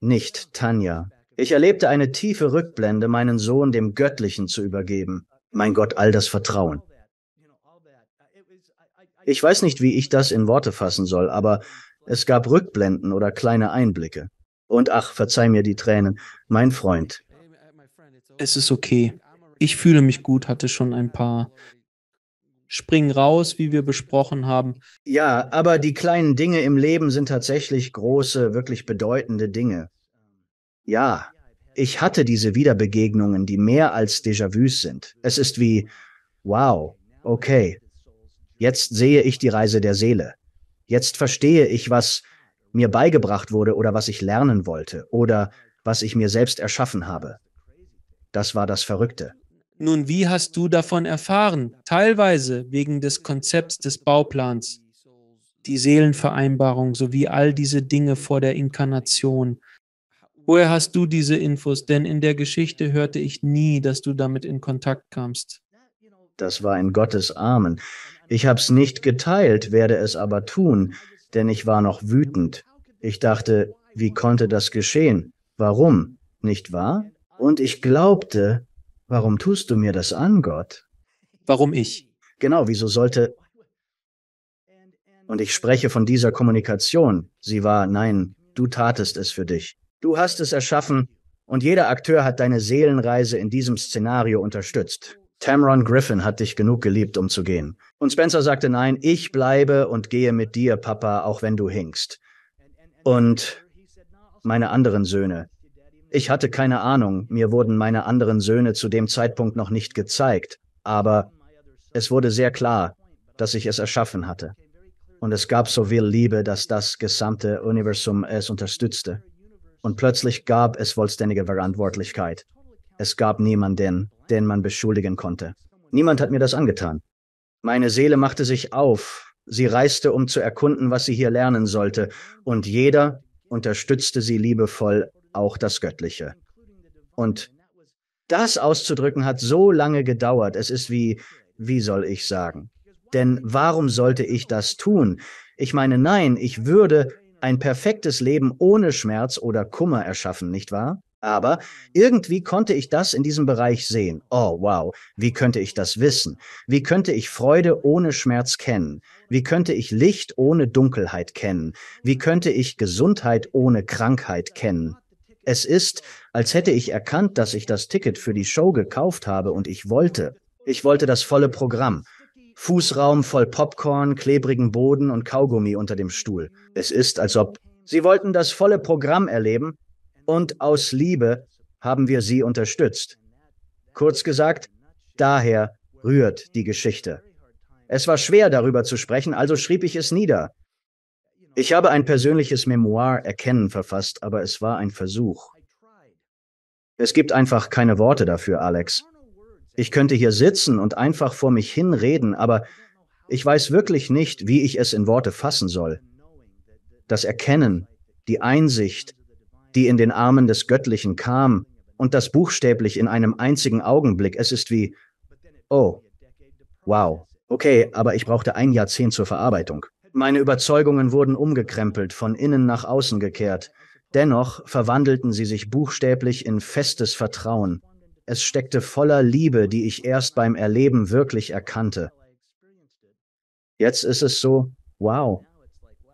nicht Tanja. Ich erlebte eine tiefe Rückblende, meinen Sohn dem Göttlichen zu übergeben. Mein Gott, all das Vertrauen. Ich weiß nicht, wie ich das in Worte fassen soll, aber es gab Rückblenden oder kleine Einblicke. Und ach, verzeih mir die Tränen, mein Freund. Es ist okay. Ich fühle mich gut, hatte schon ein paar Springen raus, wie wir besprochen haben. Ja, aber die kleinen Dinge im Leben sind tatsächlich große, wirklich bedeutende Dinge. Ja, Ich hatte diese Wiederbegegnungen, die mehr als Déjà-vus sind. Es ist wie, wow, okay, jetzt sehe ich die Reise der Seele. Jetzt verstehe ich, was mir beigebracht wurde oder was ich lernen wollte oder was ich mir selbst erschaffen habe. Das war das Verrückte. Nun, wie hast du davon erfahren? Teilweise wegen des Konzepts des Bauplans, die Seelenvereinbarung sowie all diese Dinge vor der Inkarnation. Woher hast du diese Infos? Denn in der Geschichte hörte ich nie, dass du damit in Kontakt kamst. Das war in Gottes Armen. Ich hab's nicht geteilt, werde es aber tun, denn ich war noch wütend. Ich dachte, wie konnte das geschehen? Warum? Nicht wahr? Und ich glaubte, warum tust du mir das an, Gott? Warum ich? Genau, wieso sollte... Und ich spreche von dieser Kommunikation. Sie war, nein, du tatest es für dich. Du hast es erschaffen und jeder Akteur hat deine Seelenreise in diesem Szenario unterstützt. Tamron Griffin hat dich genug geliebt, um zu gehen. Und Spencer sagte, nein, ich bleibe und gehe mit dir, Papa, auch wenn du hinkst. Und meine anderen Söhne. Ich hatte keine Ahnung, mir wurden meine anderen Söhne zu dem Zeitpunkt noch nicht gezeigt, aber es wurde sehr klar, dass ich es erschaffen hatte. Und es gab so viel Liebe, dass das gesamte Universum es unterstützte. Und plötzlich gab es vollständige Verantwortlichkeit. Es gab niemanden, den man beschuldigen konnte. Niemand hat mir das angetan. Meine Seele machte sich auf. Sie reiste, um zu erkunden, was sie hier lernen sollte. Und jeder unterstützte sie liebevoll, auch das Göttliche. Und das auszudrücken hat so lange gedauert. Es ist wie soll ich sagen? Denn warum sollte ich das tun? Ich meine, nein, ich würde ein perfektes Leben ohne Schmerz oder Kummer erschaffen, nicht wahr? Aber irgendwie konnte ich das in diesem Bereich sehen. Oh, wow, wie könnte ich das wissen? Wie könnte ich Freude ohne Schmerz kennen? Wie könnte ich Licht ohne Dunkelheit kennen? Wie könnte ich Gesundheit ohne Krankheit kennen? Es ist, als hätte ich erkannt, dass ich das Ticket für die Show gekauft habe und ich wollte das volle Programm. Fußraum voll Popcorn, klebrigen Boden und Kaugummi unter dem Stuhl. Es ist, als ob sie wollten das volle Programm erleben und aus Liebe haben wir sie unterstützt. Kurz gesagt, daher rührt die Geschichte. Es war schwer, darüber zu sprechen, also schrieb ich es nieder. Ich habe ein persönliches Memoir Erkennen verfasst, aber es war ein Versuch. Es gibt einfach keine Worte dafür, Alex. Ich könnte hier sitzen und einfach vor mich hinreden, aber ich weiß wirklich nicht, wie ich es in Worte fassen soll. Das Erkennen, die Einsicht, die in den Armen des Göttlichen kam, und das buchstäblich in einem einzigen Augenblick, es ist wie, oh, wow, okay, aber ich brauchte 1 Jahrzehnt zur Verarbeitung. Meine Überzeugungen wurden umgekrempelt, von innen nach außen gekehrt. Dennoch verwandelten sie sich buchstäblich in festes Vertrauen. Es steckte voller Liebe, die ich erst beim Erleben wirklich erkannte. Jetzt ist es so, wow,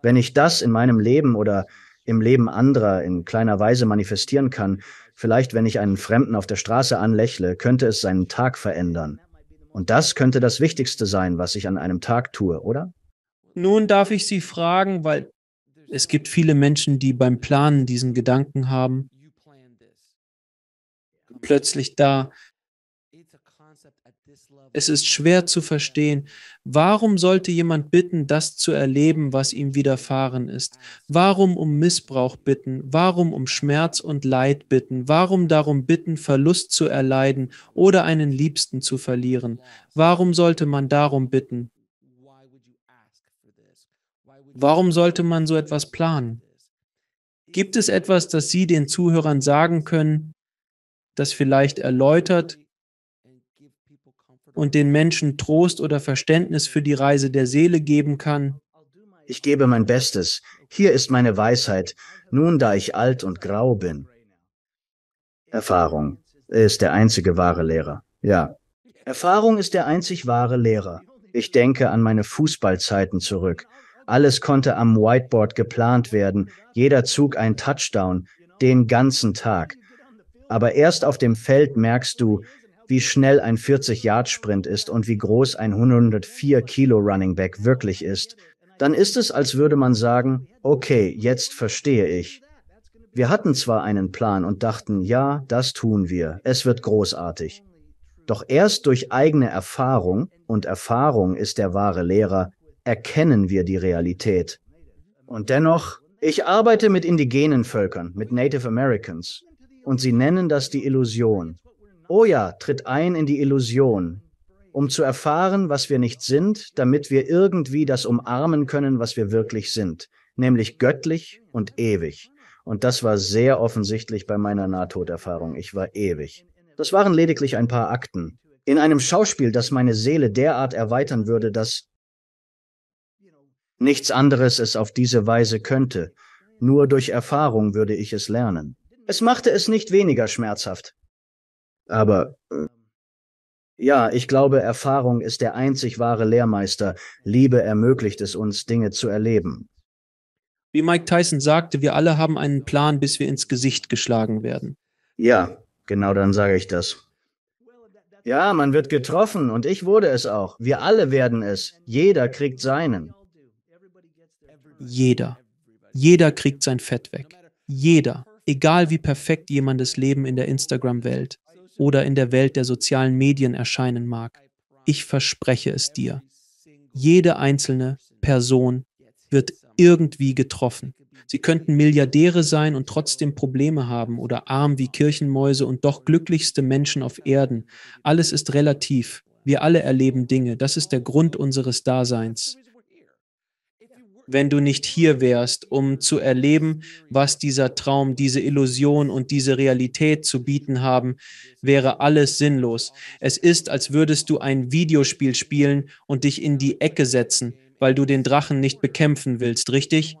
wenn ich das in meinem Leben oder im Leben anderer in kleiner Weise manifestieren kann, vielleicht wenn ich einen Fremden auf der Straße anlächle, könnte es seinen Tag verändern. Und das könnte das Wichtigste sein, was ich an einem Tag tue, oder? Nun darf ich Sie fragen, weil es gibt viele Menschen, die beim Planen diesen Gedanken haben, plötzlich da. Es ist schwer zu verstehen, warum sollte jemand bitten, das zu erleben, was ihm widerfahren ist? Warum um Missbrauch bitten? Warum um Schmerz und Leid bitten? Warum darum bitten, Verlust zu erleiden oder einen Liebsten zu verlieren? Warum sollte man darum bitten? Warum sollte man so etwas planen? Gibt es etwas, das Sie den Zuhörern sagen können, das vielleicht erläutert und den Menschen Trost oder Verständnis für die Reise der Seele geben kann? Ich gebe mein Bestes. Hier ist meine Weisheit, nun da ich alt und grau bin. Erfahrung ist der einzige wahre Lehrer. Ja, Erfahrung ist der einzig wahre Lehrer. Ich denke an meine Fußballzeiten zurück. Alles konnte am Whiteboard geplant werden, jeder Zug ein Touchdown, den ganzen Tag. Aber erst auf dem Feld merkst du, wie schnell ein 40-Yard-Sprint ist und wie groß ein 104-Kilo-Running-Back wirklich ist. Dann ist es, als würde man sagen, okay, jetzt verstehe ich. Wir hatten zwar einen Plan und dachten, ja, das tun wir, es wird großartig. Doch erst durch eigene Erfahrung, und Erfahrung ist der wahre Lehrer, erkennen wir die Realität. Und dennoch, ich arbeite mit indigenen Völkern, mit Native Americans, und sie nennen das die Illusion. Oh ja, tritt ein in die Illusion, um zu erfahren, was wir nicht sind, damit wir irgendwie das umarmen können, was wir wirklich sind, nämlich göttlich und ewig. Und das war sehr offensichtlich bei meiner Nahtoderfahrung. Ich war ewig. Das waren lediglich ein paar Akten. In einem Schauspiel, das meine Seele derart erweitern würde, dass nichts anderes es auf diese Weise könnte. Nur durch Erfahrung würde ich es lernen. Es machte es nicht weniger schmerzhaft. Aber ja, ich glaube, Erfahrung ist der einzig wahre Lehrmeister. Liebe ermöglicht es uns, Dinge zu erleben. Wie Mike Tyson sagte, wir alle haben einen Plan, bis wir ins Gesicht geschlagen werden. Ja, genau dann sage ich das. Ja, man wird getroffen und ich wurde es auch. Wir alle werden es. Jeder kriegt seinen. Jeder. Jeder kriegt sein Fett weg. Jeder. Egal wie perfekt jemandes Leben in der Instagram-Welt oder in der Welt der sozialen Medien erscheinen mag. Ich verspreche es dir. Jede einzelne Person wird irgendwie getroffen. Sie könnten Milliardäre sein und trotzdem Probleme haben oder arm wie Kirchenmäuse und doch glücklichste Menschen auf Erden. Alles ist relativ. Wir alle erleben Dinge. Das ist der Grund unseres Daseins. Wenn du nicht hier wärst, um zu erleben, was dieser Traum, diese Illusion und diese Realität zu bieten haben, wäre alles sinnlos. Es ist, als würdest du ein Videospiel spielen und dich in die Ecke setzen, weil du den Drachen nicht bekämpfen willst, richtig?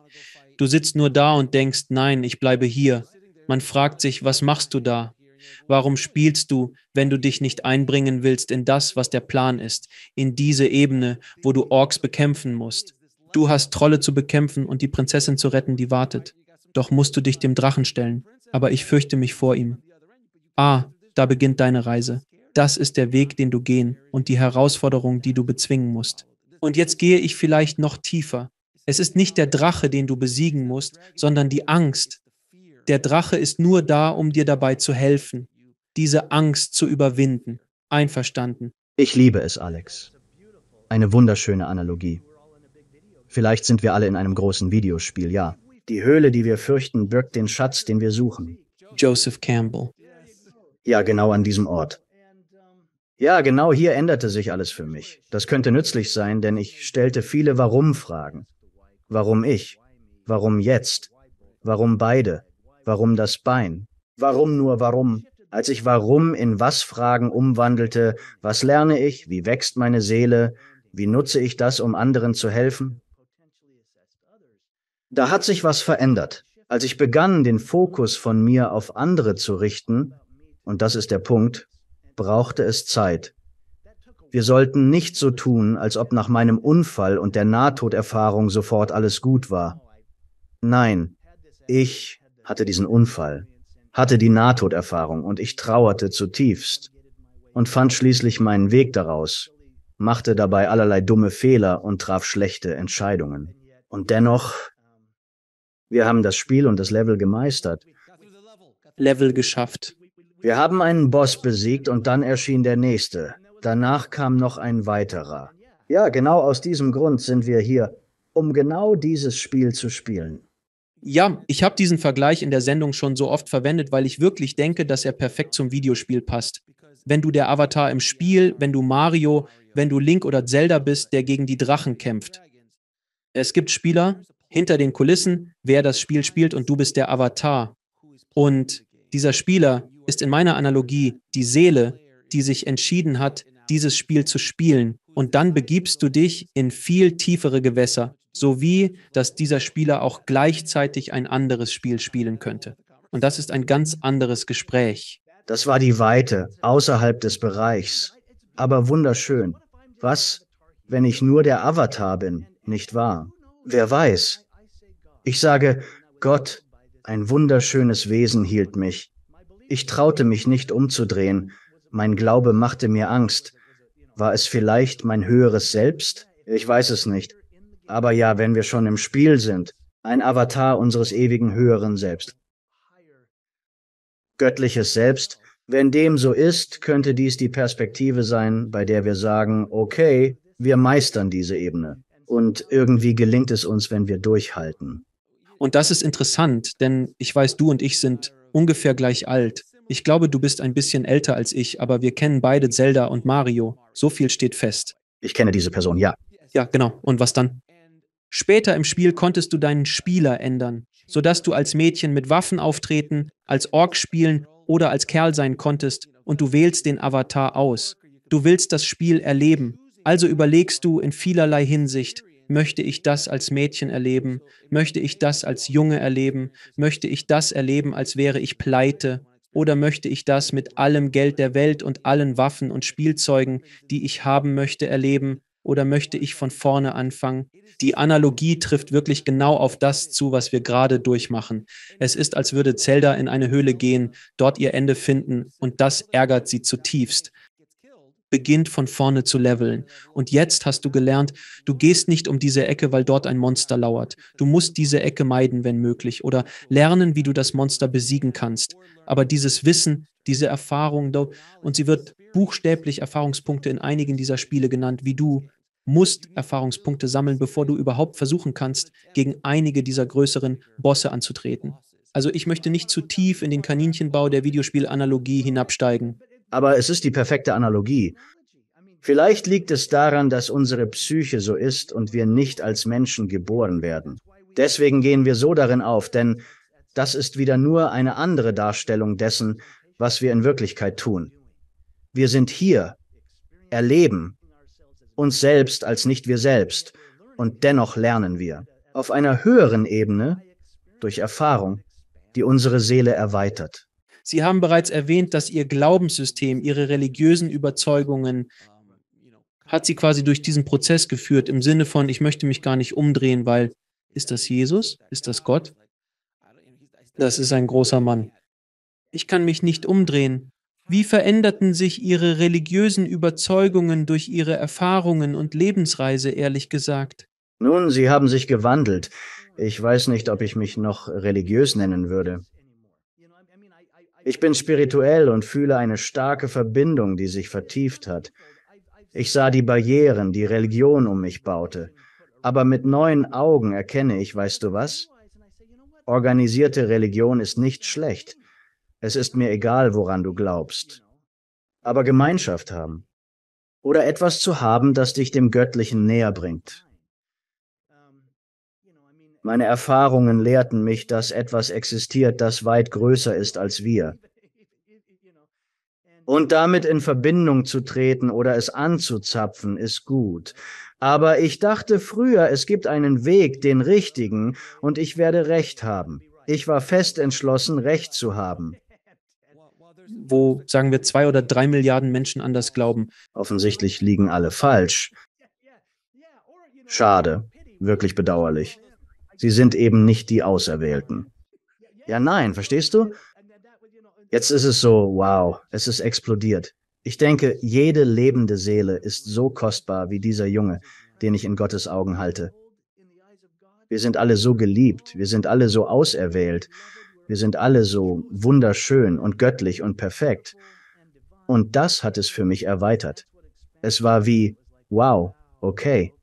Du sitzt nur da und denkst, nein, ich bleibe hier. Man fragt sich, was machst du da? Warum spielst du, wenn du dich nicht einbringen willst in das, was der Plan ist, in diese Ebene, wo du Orks bekämpfen musst? Du hast Trolle zu bekämpfen und die Prinzessin zu retten, die wartet. Doch musst du dich dem Drachen stellen. Aber ich fürchte mich vor ihm. Ah, da beginnt deine Reise. Das ist der Weg, den du gehen und die Herausforderung, die du bezwingen musst. Und jetzt gehe ich vielleicht noch tiefer. Es ist nicht der Drache, den du besiegen musst, sondern die Angst. Der Drache ist nur da, um dir dabei zu helfen, diese Angst zu überwinden. Einverstanden? Ich liebe es, Alex. Eine wunderschöne Analogie. Vielleicht sind wir alle in einem großen Videospiel, ja. Die Höhle, die wir fürchten, birgt den Schatz, den wir suchen. Joseph Campbell. Ja, genau an diesem Ort. Ja, genau hier änderte sich alles für mich. Das könnte nützlich sein, denn ich stellte viele Warum-Fragen. Warum ich? Warum jetzt? Warum beide? Warum das Bein? Warum nur warum? Als ich Warum in Was-Fragen umwandelte, was lerne ich? Wie wächst meine Seele? Wie nutze ich das, um anderen zu helfen? Da hat sich was verändert. Als ich begann, den Fokus von mir auf andere zu richten, und das ist der Punkt, brauchte es Zeit. Wir sollten nicht so tun, als ob nach meinem Unfall und der Nahtoderfahrung sofort alles gut war. Nein, ich hatte diesen Unfall, hatte die Nahtoderfahrung und ich trauerte zutiefst und fand schließlich meinen Weg daraus, machte dabei allerlei dumme Fehler und traf schlechte Entscheidungen. Und dennoch, wir haben das Spiel und das Level gemeistert. Level geschafft. Wir haben einen Boss besiegt und dann erschien der nächste. Danach kam noch ein weiterer. Ja, genau aus diesem Grund sind wir hier, um genau dieses Spiel zu spielen. Ja, ich habe diesen Vergleich in der Sendung schon so oft verwendet, weil ich wirklich denke, dass er perfekt zum Videospiel passt. Wenn du der Avatar im Spiel, wenn du Mario, wenn du Link oder Zelda bist, der gegen die Drachen kämpft. Es gibt Spieler hinter den Kulissen, wer das Spiel spielt und du bist der Avatar. Und dieser Spieler ist in meiner Analogie die Seele, die sich entschieden hat, dieses Spiel zu spielen. Und dann begibst du dich in viel tiefere Gewässer, sowie dass dieser Spieler auch gleichzeitig ein anderes Spiel spielen könnte. Und das ist ein ganz anderes Gespräch. Das war die Weite, außerhalb des Bereichs. Aber wunderschön. Was, wenn ich nur der Avatar bin, nicht wahr? Wer weiß? Ich sage, Gott, ein wunderschönes Wesen hielt mich. Ich traute mich nicht umzudrehen. Mein Glaube machte mir Angst. War es vielleicht mein höheres Selbst? Ich weiß es nicht. Aber ja, wenn wir schon im Spiel sind, ein Avatar unseres ewigen höheren Selbst. Göttliches Selbst. Wenn dem so ist, könnte dies die Perspektive sein, bei der wir sagen, okay, wir meistern diese Ebene. Und irgendwie gelingt es uns, wenn wir durchhalten. Und das ist interessant, denn ich weiß, du und ich sind ungefähr gleich alt. Ich glaube, du bist ein bisschen älter als ich, aber wir kennen beide Zelda und Mario. So viel steht fest. Ich kenne diese Person, ja. Ja, genau. Und was dann? Später im Spiel konntest du deinen Spieler ändern, sodass du als Mädchen mit Waffen auftreten, als Ork spielen oder als Kerl sein konntest und du wählst den Avatar aus. Du willst das Spiel erleben, also überlegst du in vielerlei Hinsicht, möchte ich das als Mädchen erleben, möchte ich das als Junge erleben, möchte ich das erleben, als wäre ich pleite, oder möchte ich das mit allem Geld der Welt und allen Waffen und Spielzeugen, die ich haben möchte, erleben, oder möchte ich von vorne anfangen? Die Analogie trifft wirklich genau auf das zu, was wir gerade durchmachen. Es ist, als würde Zelda in eine Höhle gehen, dort ihr Ende finden, und das ärgert sie zutiefst. Beginnt von vorne zu leveln. Und jetzt hast du gelernt, du gehst nicht um diese Ecke, weil dort ein Monster lauert. Du musst diese Ecke meiden, wenn möglich, oder lernen, wie du das Monster besiegen kannst. Aber dieses Wissen, diese Erfahrung, und sie wird buchstäblich Erfahrungspunkte in einigen dieser Spiele genannt, wie du musst Erfahrungspunkte sammeln, bevor du überhaupt versuchen kannst, gegen einige dieser größeren Bosse anzutreten. Also ich möchte nicht zu tief in den Kaninchenbau der Videospielanalogie hinabsteigen. Aber es ist die perfekte Analogie. Vielleicht liegt es daran, dass unsere Psyche so ist und wir nicht als Menschen geboren werden. Deswegen gehen wir so darin auf, denn das ist wieder nur eine andere Darstellung dessen, was wir in Wirklichkeit tun. Wir sind hier, erleben uns selbst als nicht wir selbst, und dennoch lernen wir. Auf einer höheren Ebene, durch Erfahrung, die unsere Seele erweitert. Sie haben bereits erwähnt, dass Ihr Glaubenssystem, Ihre religiösen Überzeugungen, hat Sie quasi durch diesen Prozess geführt, im Sinne von, ich möchte mich gar nicht umdrehen, weil, ist das Jesus? Ist das Gott? Das ist ein großer Mann. Ich kann mich nicht umdrehen. Wie veränderten sich Ihre religiösen Überzeugungen durch Ihre Erfahrungen und Lebensreise, ehrlich gesagt? Nun, sie haben sich gewandelt. Ich weiß nicht, ob ich mich noch religiös nennen würde. Ich bin spirituell und fühle eine starke Verbindung, die sich vertieft hat. Ich sah die Barrieren, die Religion um mich baute. Aber mit neuen Augen erkenne ich, weißt du was? Organisierte Religion ist nicht schlecht. Es ist mir egal, woran du glaubst. Aber Gemeinschaft haben. Oder etwas zu haben, das dich dem Göttlichen näher bringt. Meine Erfahrungen lehrten mich, dass etwas existiert, das weit größer ist als wir. Und damit in Verbindung zu treten oder es anzuzapfen, ist gut. Aber ich dachte früher, es gibt einen Weg, den richtigen, und ich werde Recht haben. Ich war fest entschlossen, Recht zu haben. Wo, sagen wir, 2 oder 3 Milliarden Menschen anders glauben. Offensichtlich liegen alle falsch. Schade, wirklich bedauerlich. Sie sind eben nicht die Auserwählten. Ja, nein, verstehst du? Jetzt ist es so, wow, es ist explodiert. Ich denke, jede lebende Seele ist so kostbar wie dieser Junge, den ich in Gottes Augen halte. Wir sind alle so geliebt, wir sind alle so auserwählt, wir sind alle so wunderschön und göttlich und perfekt. Und das hat es für mich erweitert. Es war wie, wow, okay,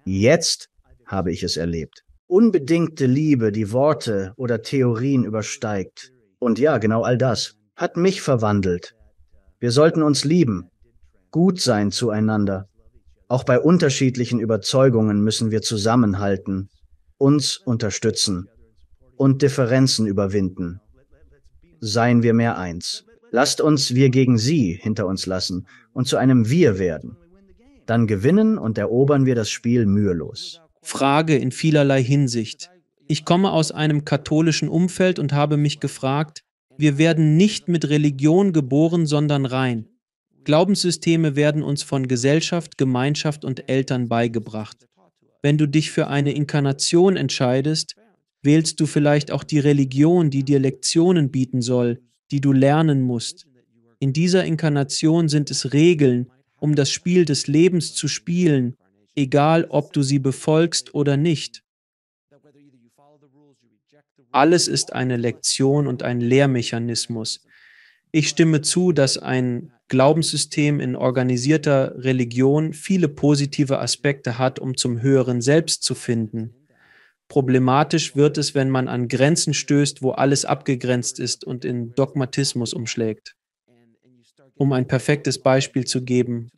jetzt habe ich es erlebt. Unbedingte Liebe, die Worte oder Theorien übersteigt. Und ja, genau all das hat mich verwandelt. Wir sollten uns lieben, gut sein zueinander. Auch bei unterschiedlichen Überzeugungen müssen wir zusammenhalten, uns unterstützen und Differenzen überwinden. Seien wir mehr eins. Lasst uns wir gegen sie hinter uns lassen und zu einem Wir werden. Dann gewinnen und erobern wir das Spiel mühelos. Frage in vielerlei Hinsicht. Ich komme aus einem katholischen Umfeld und habe mich gefragt, wir werden nicht mit Religion geboren, sondern rein. Glaubenssysteme werden uns von Gesellschaft, Gemeinschaft und Eltern beigebracht. Wenn du dich für eine Inkarnation entscheidest, wählst du vielleicht auch die Religion, die dir Lektionen bieten soll, die du lernen musst. In dieser Inkarnation sind es Regeln, um das Spiel des Lebens zu spielen, egal ob du sie befolgst oder nicht. Alles ist eine Lektion und ein Lehrmechanismus. Ich stimme zu, dass ein Glaubenssystem in organisierter Religion viele positive Aspekte hat, um zum höheren Selbst zu finden. Problematisch wird es, wenn man an Grenzen stößt, wo alles abgegrenzt ist und in Dogmatismus umschlägt. Um ein perfektes Beispiel zu geben,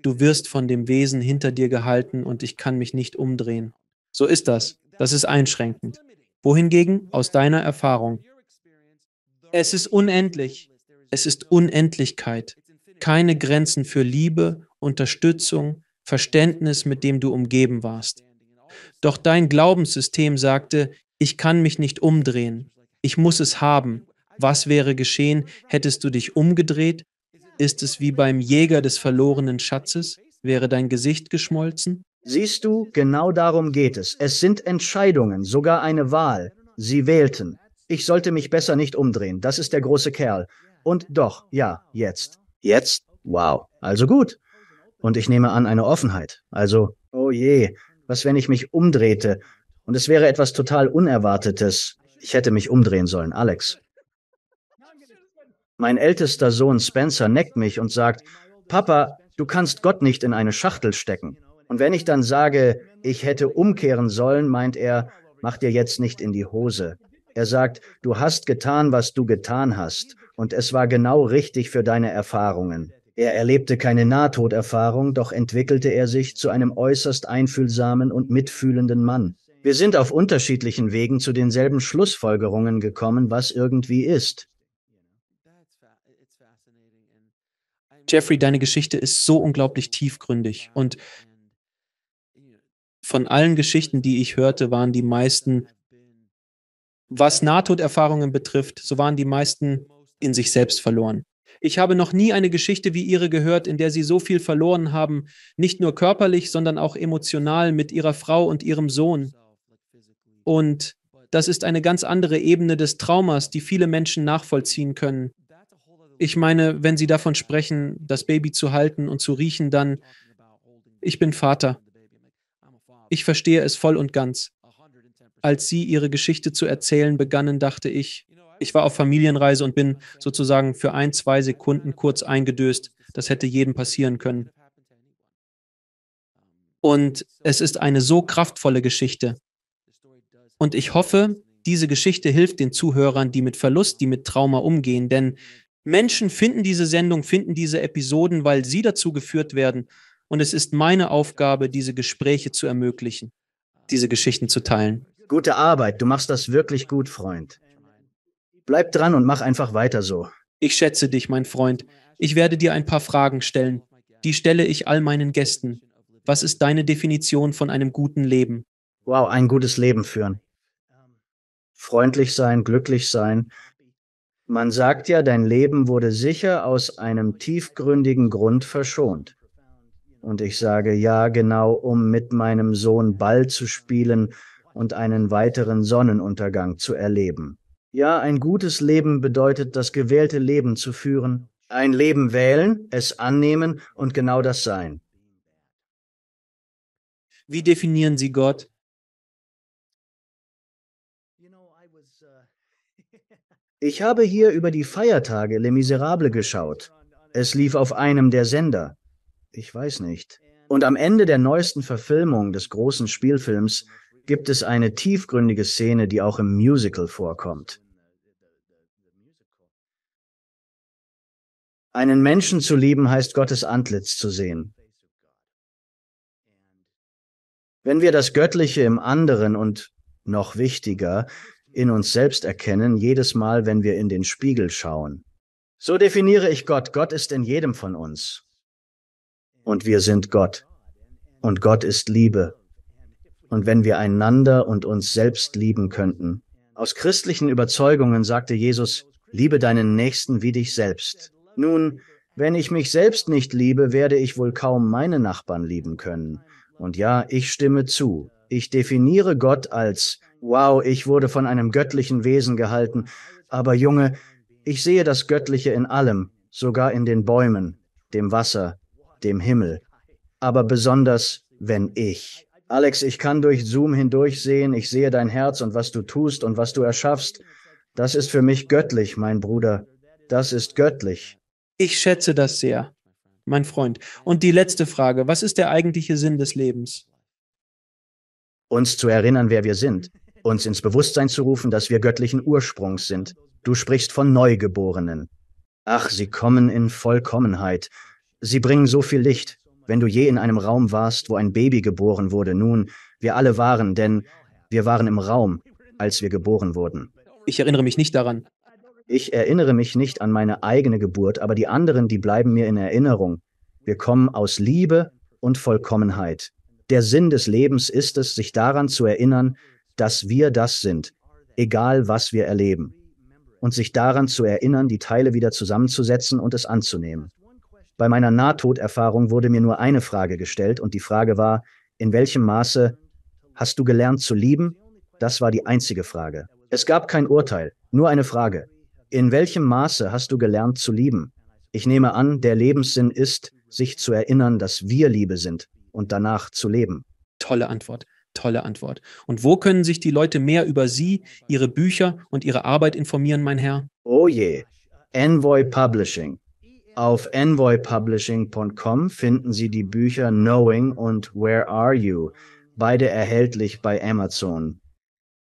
du wirst von dem Wesen hinter dir gehalten und ich kann mich nicht umdrehen. So ist das. Das ist einschränkend. Wohingegen, aus deiner Erfahrung, es ist unendlich. Es ist Unendlichkeit. Keine Grenzen für Liebe, Unterstützung, Verständnis, mit dem du umgeben warst. Doch dein Glaubenssystem sagte, ich kann mich nicht umdrehen. Ich muss es haben. Was wäre geschehen, hättest du dich umgedreht? Ist es wie beim Jäger des verlorenen Schatzes? Wäre dein Gesicht geschmolzen? Siehst du, genau darum geht es. Es sind Entscheidungen, sogar eine Wahl. Sie wählten. Ich sollte mich besser nicht umdrehen. Das ist der große Kerl. Und doch, ja, jetzt. Jetzt? Wow. Also gut. Und ich nehme an, eine Offenheit. Also, oh je, was, wenn ich mich umdrehte? Und es wäre etwas total Unerwartetes. Ich hätte mich umdrehen sollen, Alex. Mein ältester Sohn Spencer neckt mich und sagt, Papa, du kannst Gott nicht in eine Schachtel stecken. Und wenn ich dann sage, ich hätte umkehren sollen, meint er, mach dir jetzt nicht in die Hose. Er sagt, du hast getan, was du getan hast. Und es war genau richtig für deine Erfahrungen. Er erlebte keine Nahtoderfahrung, doch entwickelte er sich zu einem äußerst einfühlsamen und mitfühlenden Mann. Wir sind auf unterschiedlichen Wegen zu denselben Schlussfolgerungen gekommen, was irgendwie ist. Jeffrey, deine Geschichte ist so unglaublich tiefgründig. Und von allen Geschichten, die ich hörte, waren die meisten, was Nahtoderfahrungen betrifft, so waren die meisten in sich selbst verloren. Ich habe noch nie eine Geschichte wie Ihre gehört, in der Sie so viel verloren haben, nicht nur körperlich, sondern auch emotional mit Ihrer Frau und Ihrem Sohn. Und das ist eine ganz andere Ebene des Traumas, die viele Menschen nachvollziehen können. Ich meine, wenn Sie davon sprechen, das Baby zu halten und zu riechen, dann, ich bin Vater. Ich verstehe es voll und ganz. Als Sie Ihre Geschichte zu erzählen begannen, dachte ich war auf Familienreise und bin sozusagen für 1, 2 Sekunden kurz eingedöst. Das hätte jedem passieren können. Und es ist eine so kraftvolle Geschichte. Und ich hoffe, diese Geschichte hilft den Zuhörern, die mit Verlust, die mit Trauma umgehen, denn Menschen finden diese Sendung, finden diese Episoden, weil sie dazu geführt werden. Und es ist meine Aufgabe, diese Gespräche zu ermöglichen, diese Geschichten zu teilen. Gute Arbeit, du machst das wirklich gut, Freund. Bleib dran und mach einfach weiter so. Ich schätze dich, mein Freund. Ich werde dir ein paar Fragen stellen. Die stelle ich all meinen Gästen. Was ist deine Definition von einem guten Leben? Wow, ein gutes Leben führen. Freundlich sein, glücklich sein. Man sagt ja, dein Leben wurde sicher aus einem tiefgründigen Grund verschont. Und ich sage ja, genau, um mit meinem Sohn Ball zu spielen und einen weiteren Sonnenuntergang zu erleben. Ja, ein gutes Leben bedeutet, das gewählte Leben zu führen. Ein Leben wählen, es annehmen und genau das sein. Wie definieren Sie Gott? Ich habe hier über die Feiertage Les Miserables geschaut. Es lief auf einem der Sender. Ich weiß nicht. Und am Ende der neuesten Verfilmung des großen Spielfilms gibt es eine tiefgründige Szene, die auch im Musical vorkommt. Einen Menschen zu lieben heißt Gottes Antlitz zu sehen. Wenn wir das Göttliche im anderen und, noch wichtiger, in uns selbst erkennen, jedes Mal, wenn wir in den Spiegel schauen. So definiere ich Gott. Gott ist in jedem von uns. Und wir sind Gott. Und Gott ist Liebe. Und wenn wir einander und uns selbst lieben könnten. Aus christlichen Überzeugungen sagte Jesus, liebe deinen Nächsten wie dich selbst. Nun, wenn ich mich selbst nicht liebe, werde ich wohl kaum meine Nachbarn lieben können. Und ja, ich stimme zu. Ich definiere Gott als, wow, ich wurde von einem göttlichen Wesen gehalten. Aber Junge, ich sehe das Göttliche in allem, sogar in den Bäumen, dem Wasser, dem Himmel. Aber besonders, wenn ich. Alex, ich kann durch Zoom hindurch sehen, ich sehe dein Herz und was du tust und was du erschaffst. Das ist für mich göttlich, mein Bruder. Das ist göttlich. Ich schätze das sehr, mein Freund. Und die letzte Frage, was ist der eigentliche Sinn des Lebens? Uns zu erinnern, wer wir sind. Uns ins Bewusstsein zu rufen, dass wir göttlichen Ursprungs sind. Du sprichst von Neugeborenen. Ach, sie kommen in Vollkommenheit. Sie bringen so viel Licht. Wenn du je in einem Raum warst, wo ein Baby geboren wurde, nun, wir alle waren, denn wir waren im Raum, als wir geboren wurden. Ich erinnere mich nicht daran. Ich erinnere mich nicht an meine eigene Geburt, aber die anderen, die bleiben mir in Erinnerung. Wir kommen aus Liebe und Vollkommenheit. Der Sinn des Lebens ist es, sich daran zu erinnern, dass wir das sind, egal was wir erleben. Und sich daran zu erinnern, die Teile wieder zusammenzusetzen und es anzunehmen. Bei meiner Nahtoderfahrung wurde mir nur eine Frage gestellt und die Frage war, in welchem Maße hast du gelernt zu lieben? Das war die einzige Frage. Es gab kein Urteil, nur eine Frage. In welchem Maße hast du gelernt zu lieben? Ich nehme an, der Lebenssinn ist, sich zu erinnern, dass wir Liebe sind und danach zu leben. Tolle Antwort, tolle Antwort. Und wo können sich die Leute mehr über Sie, Ihre Bücher und Ihre Arbeit informieren, mein Herr? Oh je, Envoy Publishing. Auf envoypublishing.com finden Sie die Bücher Knowing und Where Are You, beide erhältlich bei Amazon.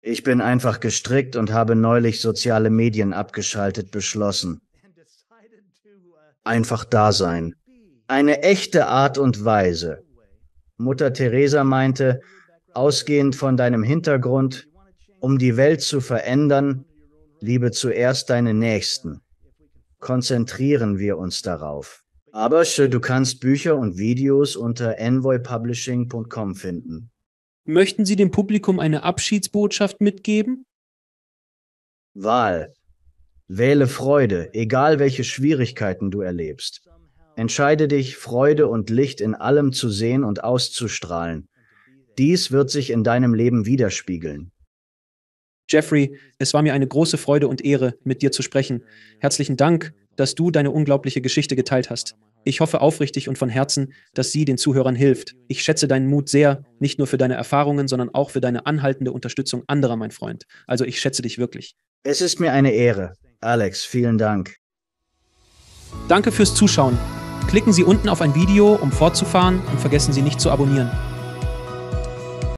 Ich bin einfach gestrickt und habe neulich soziale Medien abgeschaltet beschlossen. Einfach da sein. Eine echte Art und Weise. Mutter Teresa meinte, ausgehend von deinem Hintergrund, um die Welt zu verändern, liebe zuerst deine Nächsten. Konzentrieren wir uns darauf. Aber du kannst Bücher und Videos unter envoypublishing.com finden. Möchten Sie dem Publikum eine Abschiedsbotschaft mitgeben? Wahl. Wähle Freude, egal welche Schwierigkeiten du erlebst. Entscheide dich, Freude und Licht in allem zu sehen und auszustrahlen. Dies wird sich in deinem Leben widerspiegeln. Jeffrey, es war mir eine große Freude und Ehre, mit dir zu sprechen. Herzlichen Dank, dass du deine unglaubliche Geschichte geteilt hast. Ich hoffe aufrichtig und von Herzen, dass sie den Zuhörern hilft. Ich schätze deinen Mut sehr, nicht nur für deine Erfahrungen, sondern auch für deine anhaltende Unterstützung anderer, mein Freund. Also ich schätze dich wirklich. Es ist mir eine Ehre. Alex, vielen Dank. Danke fürs Zuschauen. Klicken Sie unten auf ein Video, um fortzufahren und vergessen Sie nicht zu abonnieren.